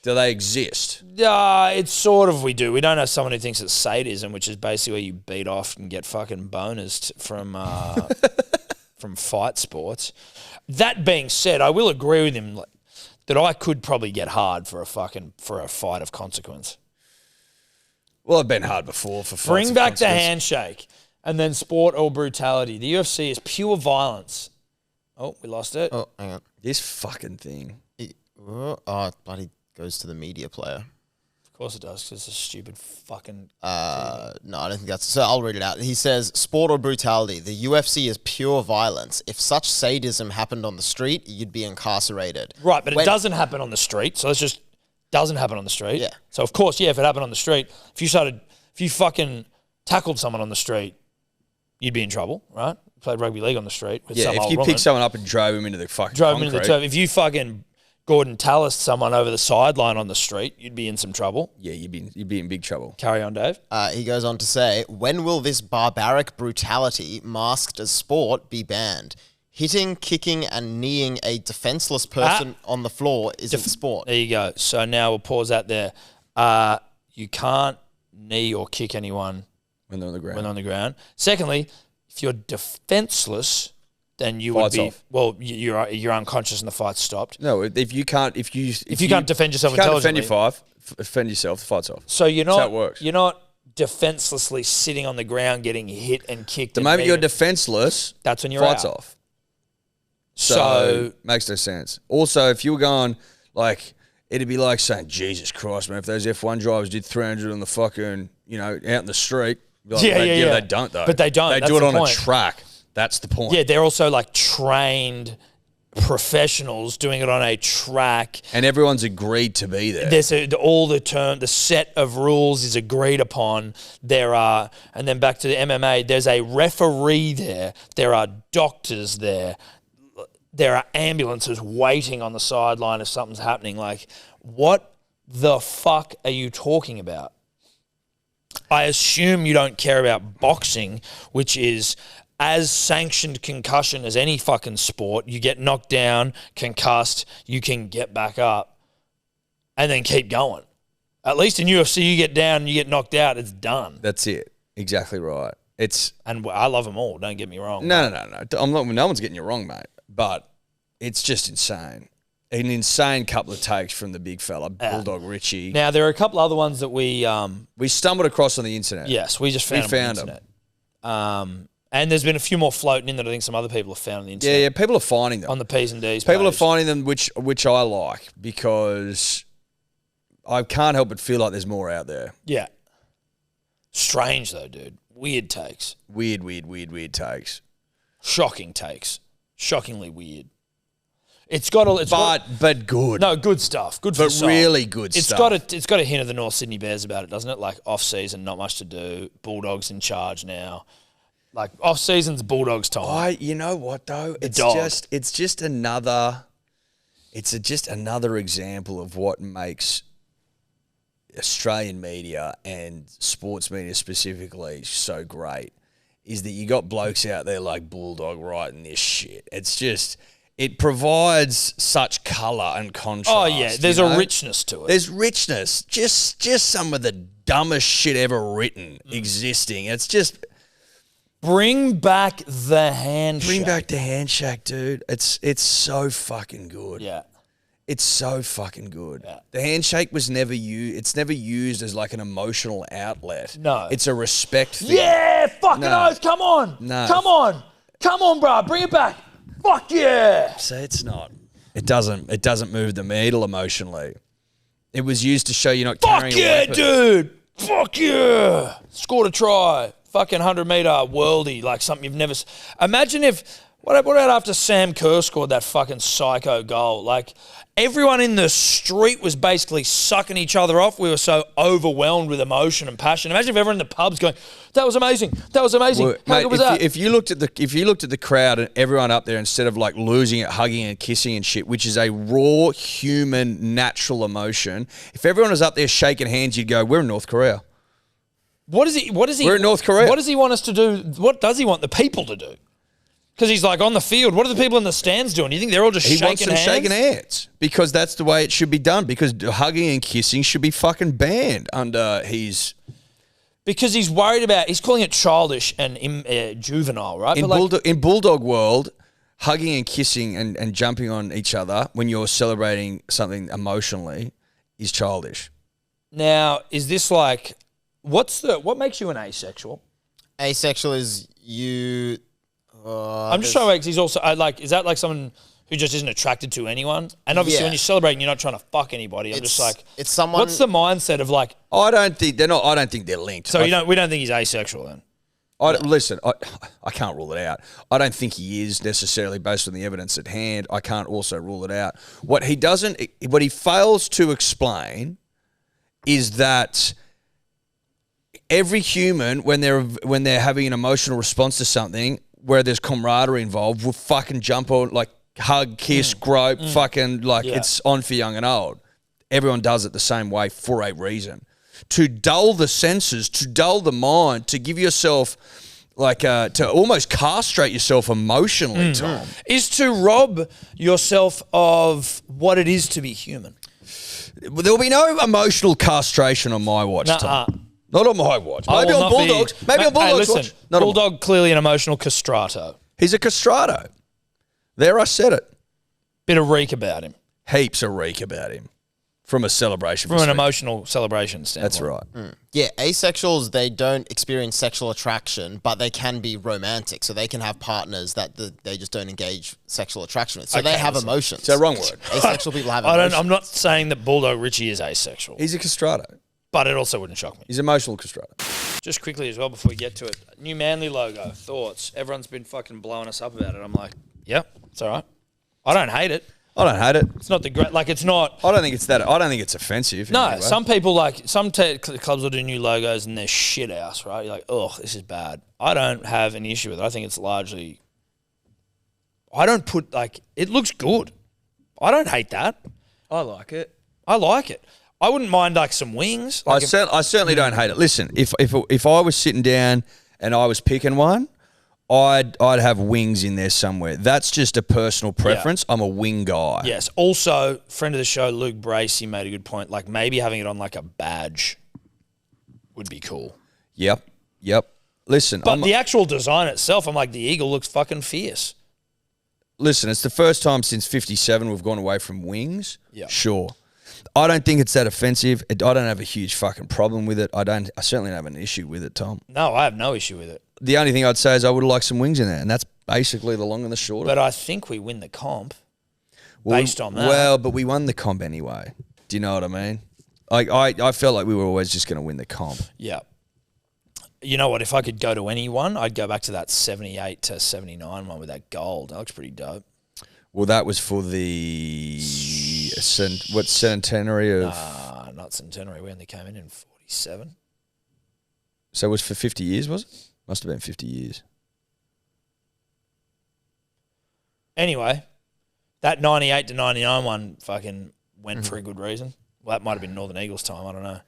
Do they exist? It's sort of we do. We don't have someone who thinks it's sadism, which is basically where you beat off and get fucking boners from fight sports. That being said, I will agree with him that I could probably get hard for a fight of consequence. Well, I've been hard before for fights. Bring of back the consequence. handshake and then sport or brutality. The UFC is pure violence. Oh, we lost it. Oh, hang on. This fucking thing. Oh, bloody goes to the media player. Of course it does, because it's a stupid fucking... No, I don't think that's... So I'll read it out. He says, sport or brutality. The UFC is pure violence. If such sadism happened on the street, you'd be incarcerated. Right, but it doesn't happen on the street, so it's just... Doesn't happen on the street. Yeah. So, of course, if it happened on the street, if you fucking tackled someone on the street, you'd be in trouble, right? Played rugby league on the street with some If old you woman. pick someone up and drove him into the fucking Drove him concrete. into the turf. If you fucking Gordon Tallis someone over the sideline on the street, you'd be in some trouble. Yeah, you'd be in big trouble. Carry on, Dave. He goes on to say, when will this barbaric brutality masked as sport be banned? Hitting, kicking, and kneeing a defenseless person on the floor isn't sport. There you go. So now we'll pause that there. You can't knee or kick anyone When they're on the ground. Secondly, if you're defenseless, then you Fight's would be off. well. You're unconscious and the fight's stopped. No, if you can't defend yourself intelligently, defend yourself, the fight's off. So you're That's not. how it works. You're not defenselessly sitting on the ground getting hit and kicked. The moment you're defenseless, that's when you're fight's out. off. So makes no sense. Also, if you were going like, it'd be like saying, Jesus Christ, man, if those F1 drivers did 300 on the fucking, out in the street. Like, Yeah. They don't though. But they don't. They That's do it the on point. a track. That's the point. Yeah, they're also like trained professionals doing it on a track. And everyone's agreed to be there. There's the set of rules is agreed upon. And then back to the MMA, there's a referee there. There are doctors there. There are ambulances waiting on the sideline if something's happening. Like, what the fuck are you talking about? I assume you don't care about boxing, which is as sanctioned concussion as any fucking sport. You get knocked down, concussed, you can get back up and then keep going. At least in UFC, you get down and you get knocked out, it's done. That's it. Exactly right. And I love them all, don't get me wrong. No. No one's getting you wrong, mate. But it's just insane. An insane couple of takes from the big fella, Bulldog Ritchie. Now, there are a couple other ones that we stumbled across on the internet. Yes, we just found them on the internet. And there's been a few more floating in that I think some other people have found on the internet. Yeah, people are finding them. On the P's and D's People page. are finding them, which I like, because I can't help but feel like there's more out there. Yeah. Strange, though, dude. Weird takes. Weird takes. Shocking takes. Shockingly weird. But good. No, good stuff. Good for But the soul. really good stuff. It's got a hint of the North Sydney Bears about it, doesn't it? Like off-season, not much to do. Bulldogs in charge now. Like off-season's Bulldogs time. You know what though? It's dog. just another example of what makes Australian media and sports media specifically so great, is that you got blokes out there like Bulldog writing this shit. It's just, it provides such colour and contrast. Oh, yeah. There's a richness to it. There's richness. Just some of the dumbest shit ever written existing. It's just... Bring back the handshake. Bring back the handshake, dude. It's so fucking good. Yeah. It's so fucking good. Yeah. The handshake was never used. It's never used as like an emotional outlet. No. It's a respect thing. Yeah, fucking No. oath. Come on. No. Come on, bro. Bring it back. Fuck yeah. So it's not. It doesn't move the needle emotionally. It was used to show you're not Fuck carrying a yeah, weapon. dude. Fuck yeah. Scored a try. Fucking 100-meter worldie, like something you've never... Imagine if... What about after Sam Kerr scored that fucking psycho goal? Like, everyone in the street was basically sucking each other off. We were so overwhelmed with emotion and passion. Imagine if everyone in the pub's going, that was amazing. That was amazing. Well, How mate, good was that? If you looked at the crowd and everyone up there, instead of like losing it, hugging and kissing and shit, which is a raw human natural emotion, if everyone was up there shaking hands, you'd go, we're in North Korea. What is he? We're in North Korea. What does he want us to do? What does he want the people to do? Because he's like on the field. What are the people in the stands doing? You think they're all just He shaking wants them hands? shaking hands because that's the way it should be done. Because hugging and kissing should be fucking banned under his. Because he's worried about. He's calling it childish and juvenile, right? In Bulldog world, hugging and kissing and jumping on each other when you're celebrating something emotionally is childish. Now, is this like? What makes you an asexual? Asexual is you. I'm just trying to. Because he's also is that like someone who just isn't attracted to anyone? And obviously, Yeah. when you're celebrating, you're not trying to fuck anybody. I'm just like, it's someone. what's the mindset of like? I don't think they're not. I don't think they're linked. So we don't think he's asexual then. Listen, I can't rule it out. I don't think he is necessarily based on the evidence at hand. I can't also rule it out. What he fails to explain is that every human, when they're having an emotional response to something where there's camaraderie involved, will fucking jump on, like hug, kiss, grope, fucking it's on for young and old. Everyone does it the same way for a reason. To dull the senses, to dull the mind, to give yourself to almost castrate yourself emotionally, Tom. Is to rob yourself of what it is to be human. There will be no emotional castration on my watch, Tom. Not on my watch. I Maybe will on not be- Bulldogs. Maybe on Bulldogs' watch. Not on Bulldog clearly an emotional castrato. He's a castrato. There, I said it. Bit of reek about him. Heaps of reek about him from a celebration From an perspective. emotional celebration standpoint. That's right. Yeah, asexuals, they don't experience sexual attraction, but they can be romantic. So they can have partners that they just don't engage sexual attraction with. So they have emotions. It's a wrong word. Asexual people have emotions. I'm not saying that Bulldog Ritchie is asexual, He's a castrato. but it also wouldn't shock me. He's emotional castrato. Just quickly as well before we get to it, new Manly logo, thoughts. Everyone's been fucking blowing us up about it. I'm like, yep, it's all right. I don't hate it. I don't hate it. It's not the great, it's not. I don't think it's offensive. No, anyway. some people some clubs will do new logos and they're shit ass, right? You're like, oh, this is bad. I don't have an issue with it. I think it's largely. I don't put it looks good. I don't hate that. I like it. I like it. I wouldn't mind some wings. I certainly don't hate it. Listen, if I was sitting down and I was picking one, I'd have wings in there somewhere. That's just a personal preference. I'm a wing guy. Yes. Also, friend of the show, Luke Bracey, made a good point. Maybe having it on a badge would be cool. Yep. Listen, But the actual design itself, I'm like, the eagle looks fucking fierce. Listen, it's the first time since 57 we've gone away from wings. Yeah. Sure. I don't think it's that offensive. I don't have a huge fucking problem with it. I certainly don't have an issue with it, Tom. No, I have no issue with it. The only thing I'd say is I would like some wings in there, and that's basically the long and the short of it. But I think we win the comp based on that. Well, but we won the comp anyway. Do you know what I mean? I felt like we were always just going to win the comp. Yeah. You know what? If I could go to any one, I'd go back to that 78 to 79 one with that gold. That looks pretty dope. Well, that was for the centenary of... Not centenary. We only came in 47. So it was for 50 years, was it? Must have been 50 years. Anyway, that 98 to 99 one fucking went for a good reason. Well, that might have been Northern Eagles time. I don't know.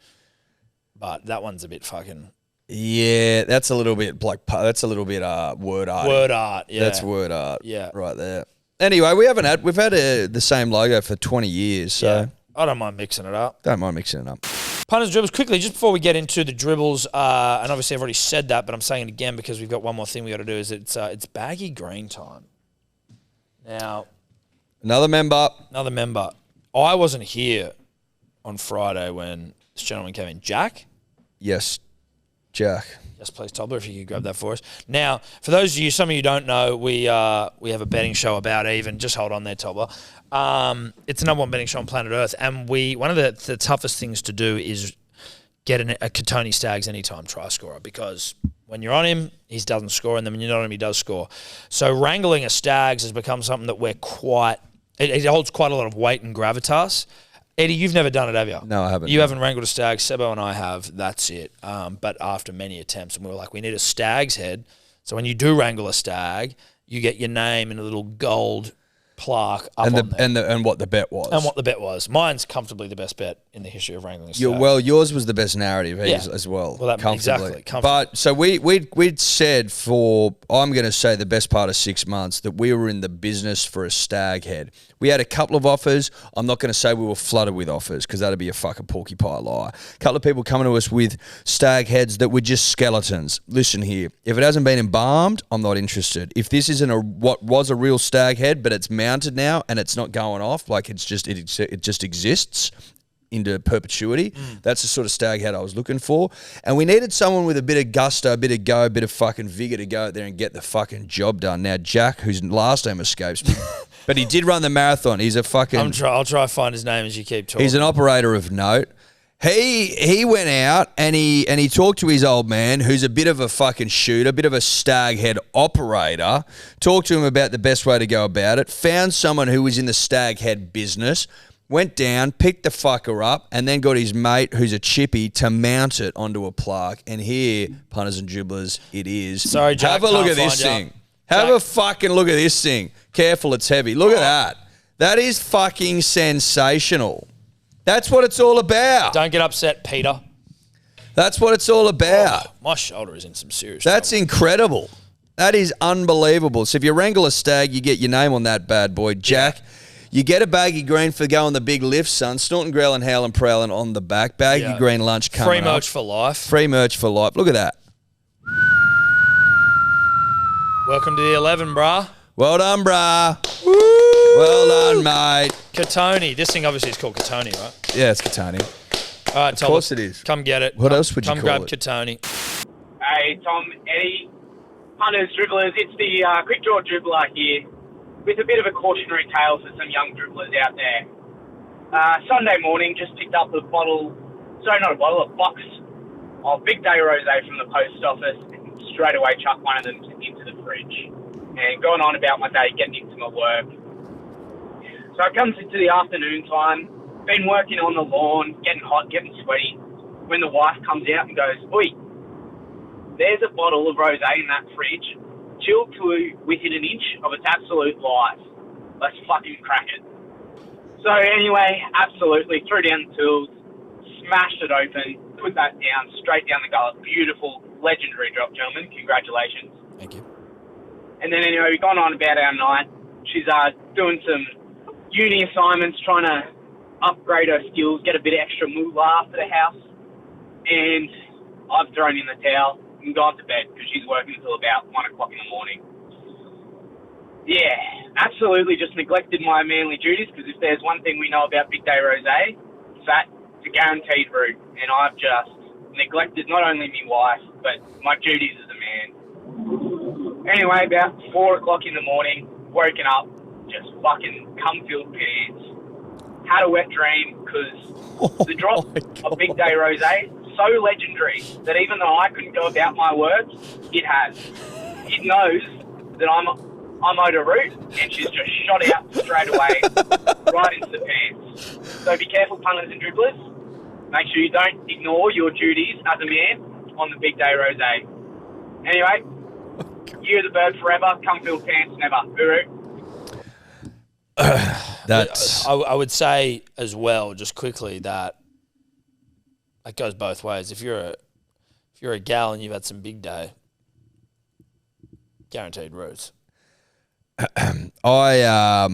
But that one's a bit fucking... Yeah, that's a little bit word art. Word art, yeah. That's word art. Yeah. Right there. Anyway, we've had the same logo for 20 years, so Yeah. I don't mind mixing it up. don't mind mixing it up. Punters, dribbles, quickly, just before we get into the dribbles, and obviously I've already said that, but I'm saying it again because we've got one more thing we got to do, is it's Baggy Green time. Now, Another member. I wasn't here on Friday when this gentleman came in. Jack? Yes, Jack. Yes, please, Tobler, if you could grab that for us. Now, for those of you, some of you don't know, we have a betting show about even. Just hold on there, Tobler. It's the number one betting show on planet Earth, and one of the toughest things to do is get a Katoni Staggs anytime try scorer, because when you're on him, he doesn't score, and then when you're not on him, he does score. So wrangling a Staggs has become something that it holds quite a lot of weight and gravitas. Eddie, you've never done it, have you? No, I haven't. You haven't wrangled a stag. Sebo and I have. That's it. But after many attempts, and we were like, we need a stag's head. So when you do wrangle a stag, you get your name in a little gold plaque up on there. And what the bet was. And what the bet was. Mine's comfortably the best bet in the history of wrangling a stag. Yours was the best narrative as well. Well, comfortably. exactly. But so we'd said for, I'm going to say, the best part of 6 months that we were in the business for a stag head. We had a couple of offers. I'm not going to say we were flooded with offers because that'd be a fucking porky pie lie. A couple of people coming to us with stag heads that were just skeletons. Listen here. If it hasn't been embalmed, I'm not interested. If this isn't what was a real stag head, but it's mounted now and it's not going off, like it just exists into perpetuity. That's the sort of stag head I was looking for. And we needed someone with a bit of gusto, a bit of go, a bit of fucking vigor to go out there and get the fucking job done. Now, Jack, whose last name escapes me, but he did run the marathon. He's a fucking... I'll try to find his name as you keep talking. He's an operator of note. He went out and he talked to his old man, who's a bit of a fucking shooter, a bit of a stag head operator, talked to him about the best way to go about it, found someone who was in the stag head business, went down, picked the fucker up, and then got his mate, who's a chippy, to mount it onto a plaque. And here, punters and dribblers, it is. Sorry, Jack, have a look can't at this find ya. thing. Have a fucking look at this thing. Careful, it's heavy. Look at that. That is fucking sensational. That's what it's all about. Don't get upset, Peter. That's what it's all about. My shoulder is in some serious That's trouble. incredible. That is unbelievable. So if you wrangle a stag, you get your name on that bad boy. Jack, you get a Baggy Green for going the big lift, son. Snorting, growling, howling, prowling on the back. Baggy Green lunch coming Free merch up. for life. Free merch for life. Look at that. Welcome to the 11, brah. Well done, brah. Woo! Well done, mate. Katoni. This thing obviously is called Katoni, right? Yeah, it's Katani. All right, Tom. Of course it is. Come get it. What else would you come call grab it? Katoni. Hey, Tom, Eddie, punters, dribblers, it's the quick draw dribbler here with a bit of a cautionary tale for some young dribblers out there. Sunday morning, just picked up a box of Big Day Rosé from the post office and straight away chucked one of them into the fridge. And going on about my day, getting into my work. So it comes into the afternoon time, been working on the lawn, getting hot, getting sweaty, when the wife comes out and goes, "Oi, there's a bottle of rosé in that fridge, chilled to within an inch of its absolute life. Let's fucking crack it." So anyway, absolutely, threw down the tools, smashed it open, put that down, straight down the gullet. Beautiful, legendary drop, gentlemen. Congratulations. Thank you. And then anyway, we've gone on about our night. She's doing some uni assignments, trying to upgrade her skills, get a bit of extra moolah for the house. And I've thrown in the towel and gone to bed because she's working until about 1 o'clock in the morning. Yeah, absolutely just neglected my manly duties because if there's one thing we know about Big Day Rosé, it's that it's a guaranteed route. And I've just neglected not only my wife, but my duties as a man. Anyway, about 4 o'clock in the morning, woken up, just fucking cum-filled pants. Had a wet dream because the drop of Big Day Rosé, so legendary that even though I couldn't go about my work, it has. It knows that I'm owed a route, and she's just shot out straight away, right into the pants. So be careful, punters and dribblers. Make sure you don't ignore your duties as a man on the Big Day Rosé. Anyway, you the bird forever, cum-filled pants never. Uru. That's I would say as well, just quickly, that it goes both ways. If you're a gal and you've had some big day, guaranteed roots. I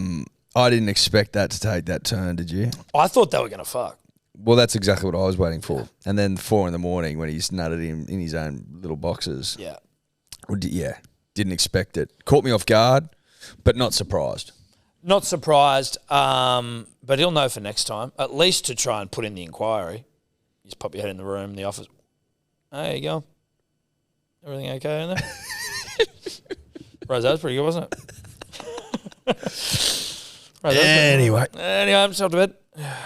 didn't expect that to take that turn, did you? I thought they were going to fuck. Well, that's exactly what I was waiting for. And then 4 a.m. when he's nutted him in his own little boxes. Yeah. Yeah, didn't expect it. Caught me off guard, but not surprised. Not surprised, but he'll know for next time, at least to try and put in the inquiry. You just pop your head in the room, the office. There you go. Everything okay in there? Rose, that was pretty good, wasn't it? Anyway, I'm just off to bed.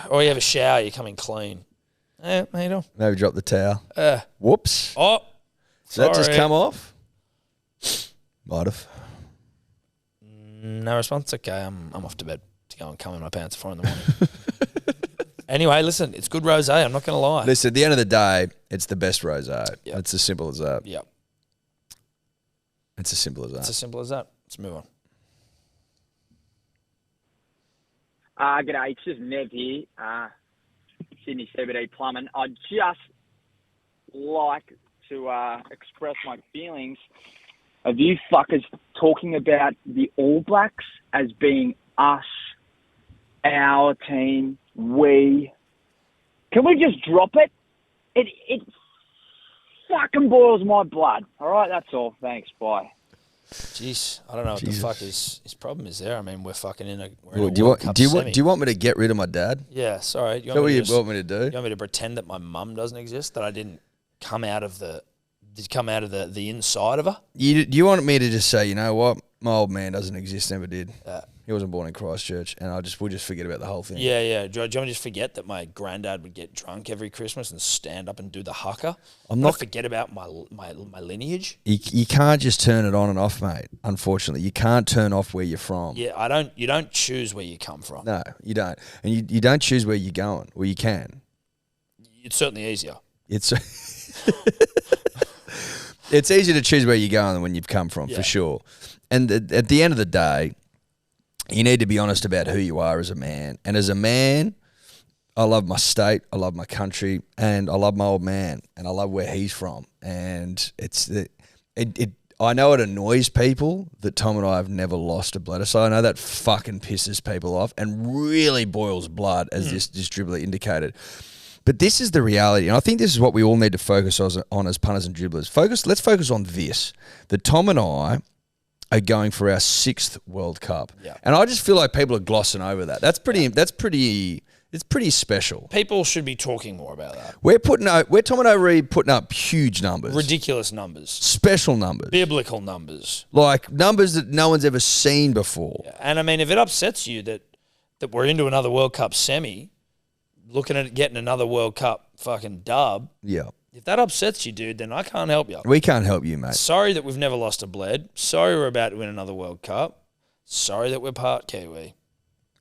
Or you have a shower, you're coming clean. How you doing? maybe drop the towel. Whoops. Oh, Did that just sorry. come off? Might have. No response? Okay, I'm off to bed to go and come in my pants at 4 a.m. Anyway, listen, it's good rosé. I'm not going to lie. Listen, at the end of the day, it's the best rosé. Yep. It's as simple as that. Yep. It's as simple as that. It's as simple as that. Let's move on. G'day, it's just Nev here, Sydney CBD Plumbing. I'd just like to express my feelings of you fuckers talking about the All Blacks as being us, our team, we. Can we just drop it? It fucking boils my blood. All right, that's all. Thanks, bye. Jeez, I don't know what the fuck his problem is there. I mean, we're fucking in a Well, do you want me to get rid of my dad? Yeah, sorry. Is that what you want me to do? You want me to pretend that my mum doesn't exist, that I didn't come out of the inside of her? Do you want me to just say, you know what, my old man doesn't exist, never did. He wasn't born in Christchurch, and we'll just forget about the whole thing. Yeah. Do you want me to just forget that my granddad would get drunk every Christmas and stand up and do the haka? I'm not not forget about my lineage. You can't just turn it on and off, mate. Unfortunately, you can't turn off where you're from. Yeah, you don't choose where you come from. No, you don't, and you don't choose where you're going. Well, you can. It's certainly easier. It's it's easier to choose where you're going than when you've come from, Yeah. for sure. And at the end of the day, you need to be honest about who you are as a man. And as a man, I love my state, I love my country, and I love my old man, and I love where he's from. And I know it annoys people that Tom and I have never lost a blood. So I know that fucking pisses people off and really boils blood, as this dribbler indicated. But this is the reality, and I think this is what we all need to focus on as punters and dribblers. Let's focus on this, that Tom and I are going for our 6th World Cup. Yeah. And I just feel like people are glossing over that. It's pretty special. People should be talking more about that. We're Tom and I are putting up huge numbers. Ridiculous numbers. Special numbers. Biblical numbers. Like numbers that no one's ever seen before. Yeah. And I mean, if it upsets you that we're into another World Cup semi, looking at getting another World Cup fucking dub. Yeah. If that upsets you, dude, then I can't help you. We can't help you, mate. Sorry that we've never lost a bled. Sorry we're about to win another World Cup. Sorry that we're part Kiwi.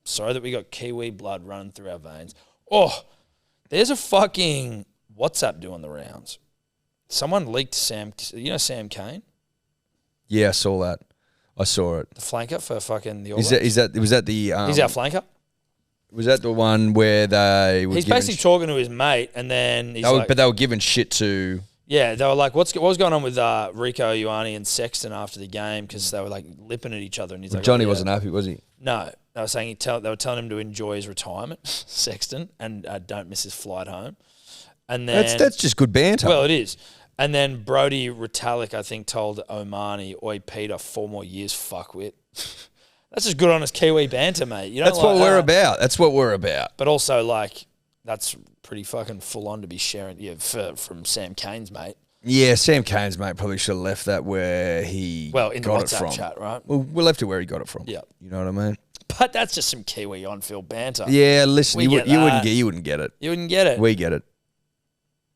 Sorry that we got Kiwi blood running through our veins. Oh, there's a fucking WhatsApp doing the rounds. Someone leaked Sam Kane? Yeah, I saw that. I saw it. The flanker for fucking the All Was Blacks? that the He's our flanker. Was that the one where they were He's basically talking to his mate, and then he's but they were giving shit to... Yeah, they were like, what was going on with Rico Ioane and Sexton after the game, because they were like lipping at each other, and he's like, Johnny wasn't happy, was he? No, they were saying they were telling him to enjoy his retirement, Sexton, and don't miss his flight home. And then that's just good banter. Well, it is. And then Brody Retallick, I think, told Omani, "Oi, Peter, 4 more years, fuckwit." That's just good honest Kiwi banter, mate. You don't That's what we're about. That's what we're about. But also, like, that's pretty fucking full on to be sharing from Sam Kane's mate. Yeah, Sam Kane's mate probably should have left that where he in the got it WhatsApp from. chat, right? Well, we left it where he got it from. Yeah. You know what I mean? But that's just some Kiwi on-field banter. Yeah, listen, you wouldn't that. get it. You wouldn't get it. We get it.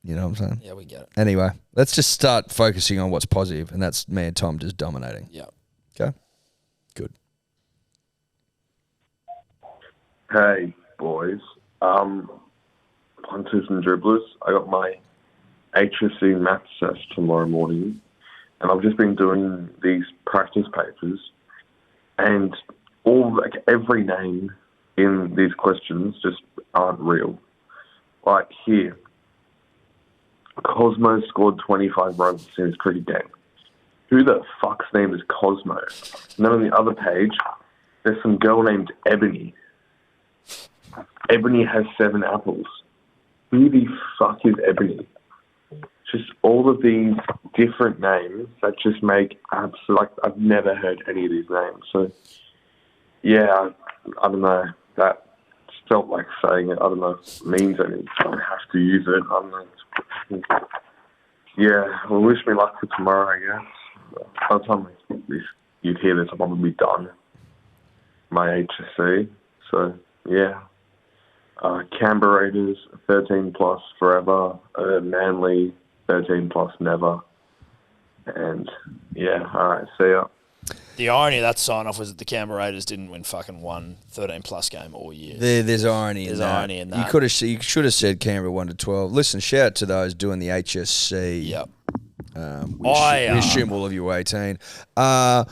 You know what I'm saying? Yeah, we get it. Anyway, let's just start focusing on what's positive, and that's me and Tom just dominating. Yeah. Okay? Good. Hey, boys. Punters and dribblers. I got my HSC maths test tomorrow morning, and I've just been doing these practice papers, and every name in these questions just aren't real. Like here, Cosmo scored 25 runs in his cricket game. Who the fuck's name is Cosmo? And then on the other page, there's some girl named Ebony. Ebony has 7 apples. Who the fuck is Ebony? Just all of these different names that just make I've never heard any of these names. So, yeah, I don't know. That felt like saying it. I don't know if it means anything. I don't have to use it. I don't know. Yeah, well, wish me luck for tomorrow, I guess. By the time you'd hear this, I'll probably be done my HSC. So, yeah. Canberra Raiders, 13 plus forever. Manly, 13 plus never. And, yeah, all right, see ya. The irony of that sign-off was that the Canberra Raiders didn't win fucking one 13-plus game all year. There's irony in that. There's irony in that. You should have said Canberra 1 to 12. Listen, shout out to those doing the HSC. Yep. We assume all of you were 18. I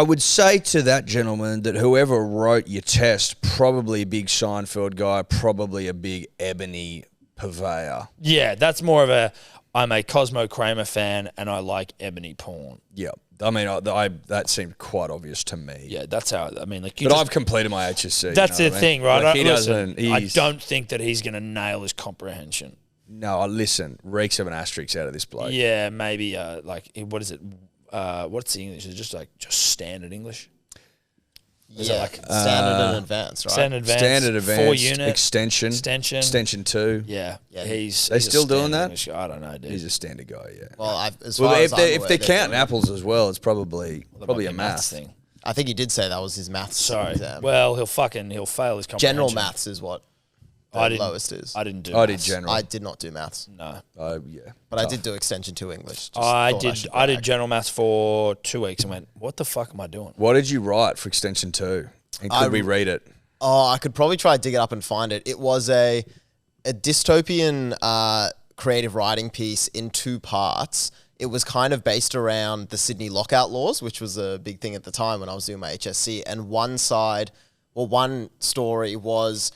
would say to that gentleman that whoever wrote your test, probably a big Seinfeld guy, probably a big Ebony purveyor. Yeah, that's more of I'm a Cosmo Kramer fan and I like ebony porn. Yeah. I mean, that seemed quite obvious to me. Yeah, that's how, I mean, like, I've completed my HSC. That's the thing, right? Like, I don't think that he's going to nail his comprehension. No, listen, reeks of an asterisk out of this bloke. Yeah, maybe, what is it? What's the English? Is it just standard English? Is it like standard and advanced, right? Standard advanced, 4 unit, extension 2. Yeah, He's still doing that? English, I don't know, dude. He's a standard guy, yeah. Well, if they're counting apples as well, it's probably a maths thing. I think he did say that was his maths exam. Well, he'll fail his comprehension. General maths is what the lowest is. I didn't do. I did general. I did not do maths. No. Yeah. But I did do extension 2 English. I did general maths for 2 weeks and went, what the fuck am I doing? What did you write for extension 2? And could we read it? Oh, I could probably try to dig it up and find it. It was a dystopian creative writing piece in 2 parts it was kind of based around the Sydney lockout laws, which was a big thing at the time when I was doing my HSC. And one story was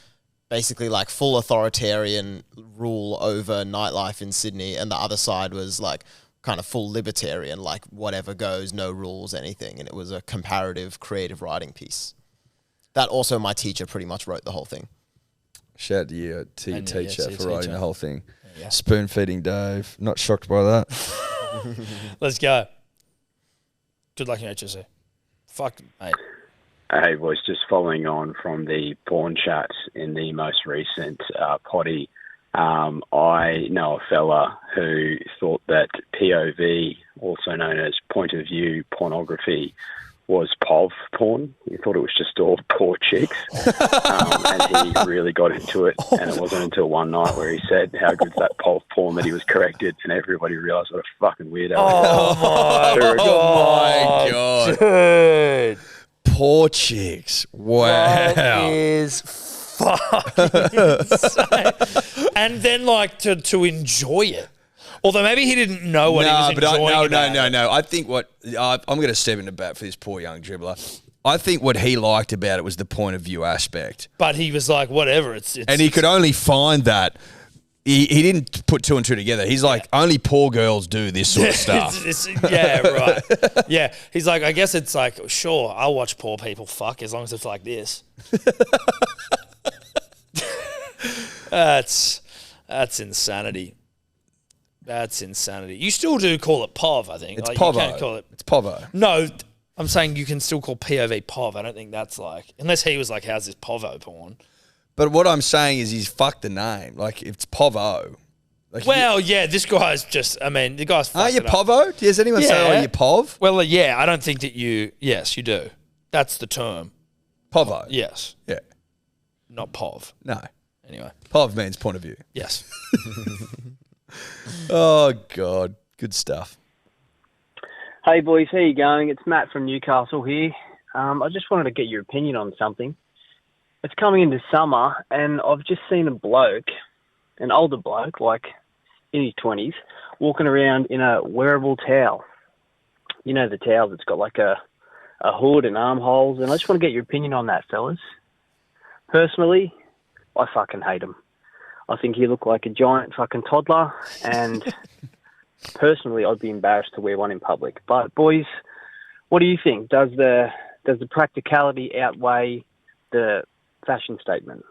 basically like full authoritarian rule over nightlife in Sydney, and the other side was like kind of full libertarian, like whatever goes, no rules, anything. And it was a comparative creative writing piece. That also my teacher pretty much wrote the whole thing. Shout out to you, to your teacher for writing the whole thing. Yeah. Spoon feeding Dave. Not shocked by that. Let's go. Good luck in HSC. Fuck, mate. Hey, boys, just following on from the porn chat in the most recent potty. I know a fella who thought that POV, also known as point of view pornography, was POV porn. He thought it was just all poor chicks. And he really got into it. And it wasn't until one night where he said how good's that POV porn that he was corrected, and everybody realised what a fucking weirdo. Oh my God. Dude. Poor chicks. Wow. That is fucking insane. And then, like, to enjoy it. Although maybe he didn't know what he was enjoying. No. I think what I'm going to step in the bat for this poor young dribbler. I think what he liked about it was the point of view aspect. But he was like, whatever. And he could only find that. He didn't put two and two together. He's like, only poor girls do this sort of stuff. Yeah, right. Yeah. He's like, I guess it's like, sure, I'll watch poor people fuck as long as it's like this. That's insanity. That's insanity. You still do call it POV, I think. It's like, POVO. You can't call it. It's POVO. No, I'm saying you can still call POV POV. I don't think that's like, unless he was like, how's this POVO porn? But what I'm saying is he's fucked the name. Like, it's POVO. Like, Well, yeah, this guy's just, I mean, the guy's fucked aren't you it up. POVO? Does anyone say, oh, you POV? Well, yeah, I don't think that yes, you do. That's the term. POVO. Yes. Yeah. Not POV. No. Anyway. POV means point of view. Yes. Oh, God. Good stuff. Hey boys, how you going? It's Matt from Newcastle here. I just wanted to get your opinion on something. It's coming into summer, and I've just seen a bloke, an older bloke, like in his 20s, walking around in a wearable towel. You know, the towel that's got like a hood and armholes, and I just want to get your opinion on that, fellas. Personally, I fucking hate him. I think he looked like a giant fucking toddler, and personally, I'd be embarrassed to wear one in public. But boys, what do you think? Does the practicality outweigh the fashion statement?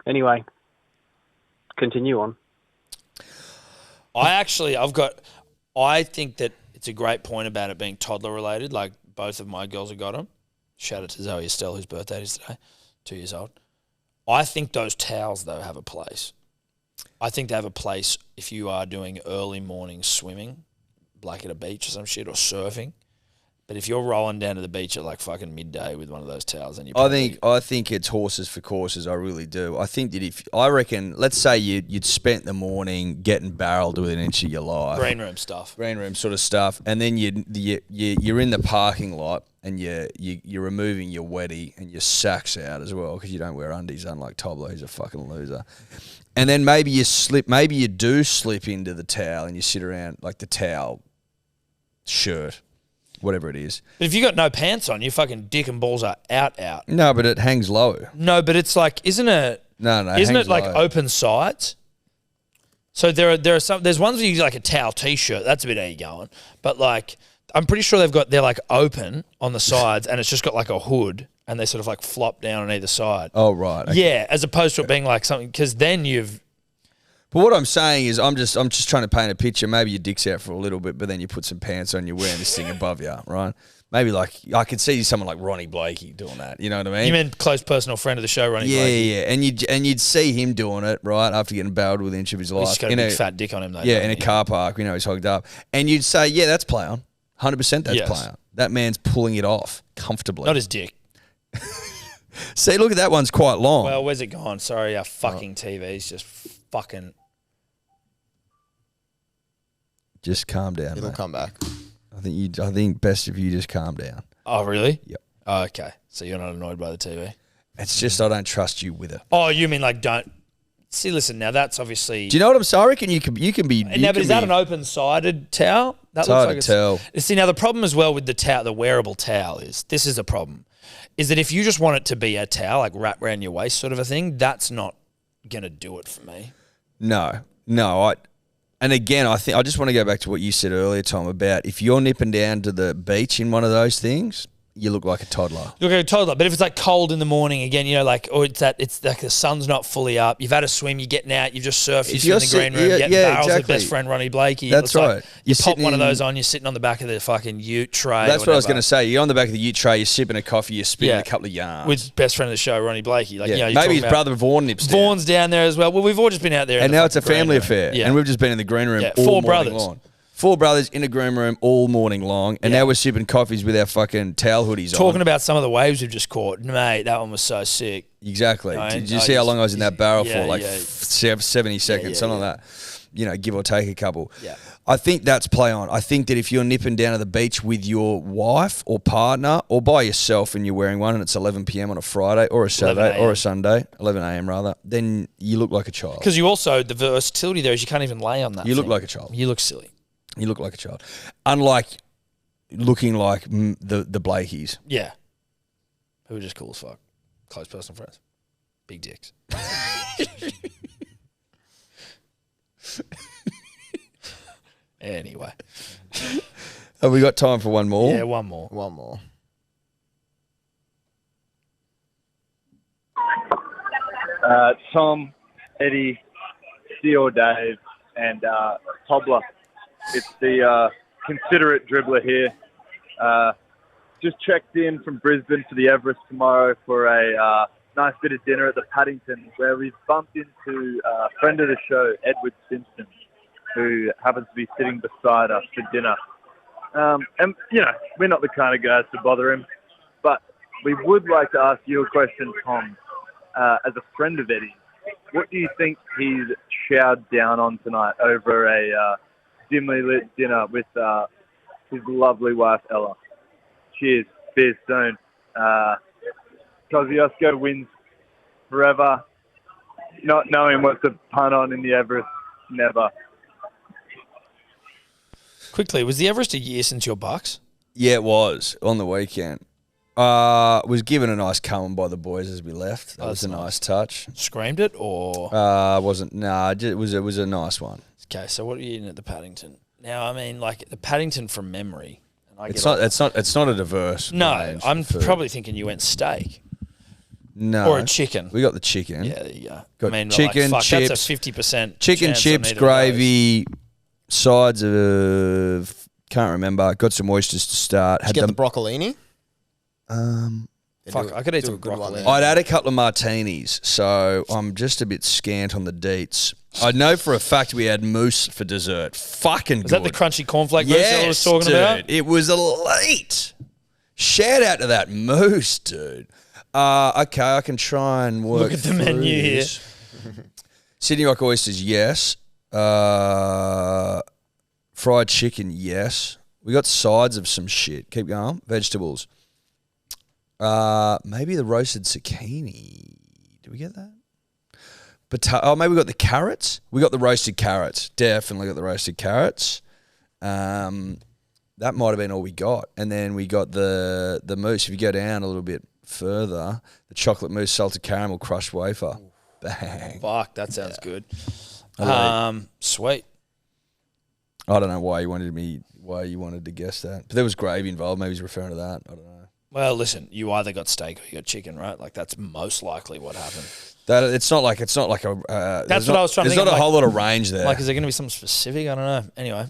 Anyway, continue on. I think that it's a great point about it being toddler related. Like, both of my girls have got them. Shout out to Zoe Estelle, whose birthday it is today, 2 years old. I think those towels, though, have a place. I think they have a place if you are doing early morning swimming, like at a beach or some shit, or surfing. But if you're rolling down to the beach at like fucking midday with one of those towels, then I think it's horses for courses. I really do. I think that I reckon, let's say you'd spent the morning getting barreled within an inch of your life, green room sort of stuff, and then you're in the parking lot and you're removing your weddy and your sacks out as well because you don't wear undies, unlike Tobler, who's a fucking loser. And then maybe you do slip into the towel and you sit around like the towel shirt. Whatever it is. But if you got no pants on, your fucking dick and balls are out. No, but it hangs low. No, but it's like, isn't it? No. Isn't it like low. open sides? So there's ones where you use like a towel t-shirt. That's a bit how you going. But like, I'm pretty sure they're like open on the sides and it's just got like a hood and they sort of like flop down on either side. Oh, right. Okay. Yeah, as opposed to it being like something, because then you've. But what I'm saying is I'm just trying to paint a picture. Maybe your dick's out for a little bit, but then you put some pants on, you're wearing this thing above you, right? Maybe like I could see someone like Ronnie Blakey doing that. You know what I mean? You mean close personal friend of the show, Ronnie Blakey? Yeah. And you'd see him doing it, right, after getting barreled with an inch of his life. He's got a big fat dick on him, though. Yeah, in a car park. We know he's hogged up. And you'd say, yeah, that's play on. 100% that's play on. That man's pulling it off comfortably. Not his dick. See, look at that one's quite long. Well, where's it gone? Sorry, our fucking TV's just fucking... Just calm down, It'll mate. come back. I think best if you just calm down. Oh, really? Yep. Oh, okay. So you're not annoyed by the TV? It's just I don't trust you with it. Oh, you mean like don't See, listen, now that's obviously. Do you know what I'm saying? I reckon you can be. Now, but is that an open-sided towel? That It's hard to tell. See, now the problem as well with the towel, the wearable towel is this is a problem. Is that if you just want it to be a towel, like wrap around your waist sort of a thing, that's not gonna do it for me. No. And again, I just want to go back to what you said earlier, Tom, about if you're nipping down to the beach in one of those things, you look like a toddler. You look like a toddler. But if it's like cold in the morning again, you know, like, or it's like the sun's not fully up. You've had a swim. You're getting out. You've just surfed. You're in the green room. Getting barrels with best friend Ronnie Blakey. That's right. Like you pop one of those on. You're sitting on the back of the fucking ute tray. That's what I was going to say. You're on the back of the ute tray. You're sipping a coffee. You're spinning a couple of yarns with best friend of the show, Ronnie Blakey. Like, you know, maybe his brother Vaughan nips down. Vaughan's down there as well. Well, we've all just been out there, and now it's a family affair. Yeah. And we've just been in the green room. Four brothers. Long. 4 brothers in a green room all morning long, and now we're sipping coffees with our fucking towel hoodies on. Talking about some of the waves we've just caught. Mate, that one was so sick. Exactly. Did you see how long I was in that barrel for? Like 70 seconds, something like that. You know, give or take a couple. Yeah. I think that's play on. I think that if you're nipping down to the beach with your wife or partner or by yourself and you're wearing one and it's 11 p.m. on a Friday or a Saturday or a Sunday, 11 a.m. rather, then you look like a child. Because you also, the versatility there is you can't even lay on that. You look like a child. You look silly. You look like a child. Unlike looking like the Blakeys. Yeah. Who are just cool as fuck. Close personal friends. Big dicks. Anyway. Have we got time for one more? Yeah, one more. One more. Tom, Eddie, Theo Dave, and Tobler. It's the considerate dribbler here. Just checked in from Brisbane to the Everest tomorrow for a nice bit of dinner at the Paddington, where we've bumped into a friend of the show, Edward Simpson, who happens to be sitting beside us for dinner. And, you know, we're not the kind of guys to bother him, but we would like to ask you a question, Tom, as a friend of Eddie. What do you think he's showered down on tonight over a dimly lit dinner with his lovely wife, Ella? Cheers. Beers soon. Kosciuszko wins forever. Not knowing what to punt on in the Everest, never. Quickly, was the Everest a year since your Bucks? Yeah, it was on the weekend. Was given a nice coming by the boys as we left. That was a nice touch. Screamed it or? Wasn't. Nah, it was a nice one. Okay, so what are you eating at the Paddington? Now, I mean, like the Paddington from memory. And It's not a diverse. No, I'm probably thinking you went steak. No, or a chicken. We got the chicken. Yeah, there you go. Got I mean, chicken, like, fuck, chips, that's a 50% chicken, chips, gravy, sides of can't remember. Got some oysters to start. Did you get the broccolini? Fuck, I could eat some broccoli. I'd add a couple of martinis, so I'm just a bit scant on the deets. I know for a fact we had mousse for dessert. Fucking good. Is that the crunchy cornflake mousse I was talking about? It was elite. Shout out to that mousse, dude. Okay, I can try and work. Look at the menu here. Sydney Rock oysters, yes. Fried chicken, yes. We got sides of some shit. Keep going. Vegetables. Maybe the roasted zucchini. Did we get that? Maybe we got the carrots. We got the roasted carrots. Definitely got the roasted carrots. That might have been all we got. And then we got the mousse. If you go down a little bit further, the chocolate mousse, salted caramel, crushed wafer. Bang. Fuck, that sounds good. Sweet. I don't know why you wanted to guess that. But there was gravy involved. Maybe he's referring to that. I don't know. Well, listen, you either got steak or you got chicken, right? Like that's most likely what happened. It's not like a. That's what I was trying to think. There's not a whole lot of range there. Like, is there going to be something specific? I don't know. Anyway,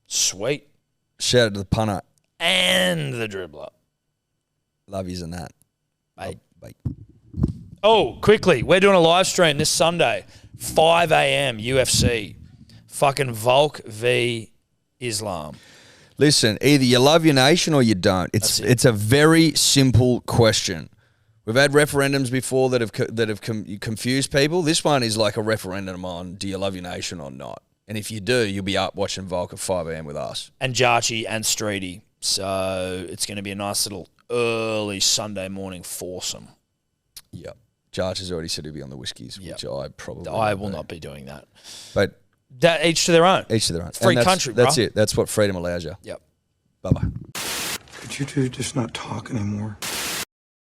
sweet. Shout out to the punter and the dribbler. Love yous and that. Bye. Bye. Oh, quickly, we're doing a live stream this Sunday, 5 a.m. UFC. Fucking Volk v Islam. Listen, either you love your nation or you don't. It's a very simple question. We've had referendums before that have confused people. This one is like a referendum on do you love your nation or not. And if you do, you'll be up watching Volk at 5 a.m. with us. And Jarchi and Streety. So it's going to be a nice little early Sunday morning foursome. Yep. Jarge has already said he'll be on the whiskies, Yep. which I probably will not be doing that. But that each to their own. Each to their own. Free And country, bro. That's it. That's what freedom allows you. Yep. Bye-bye. Could you two just not talk anymore?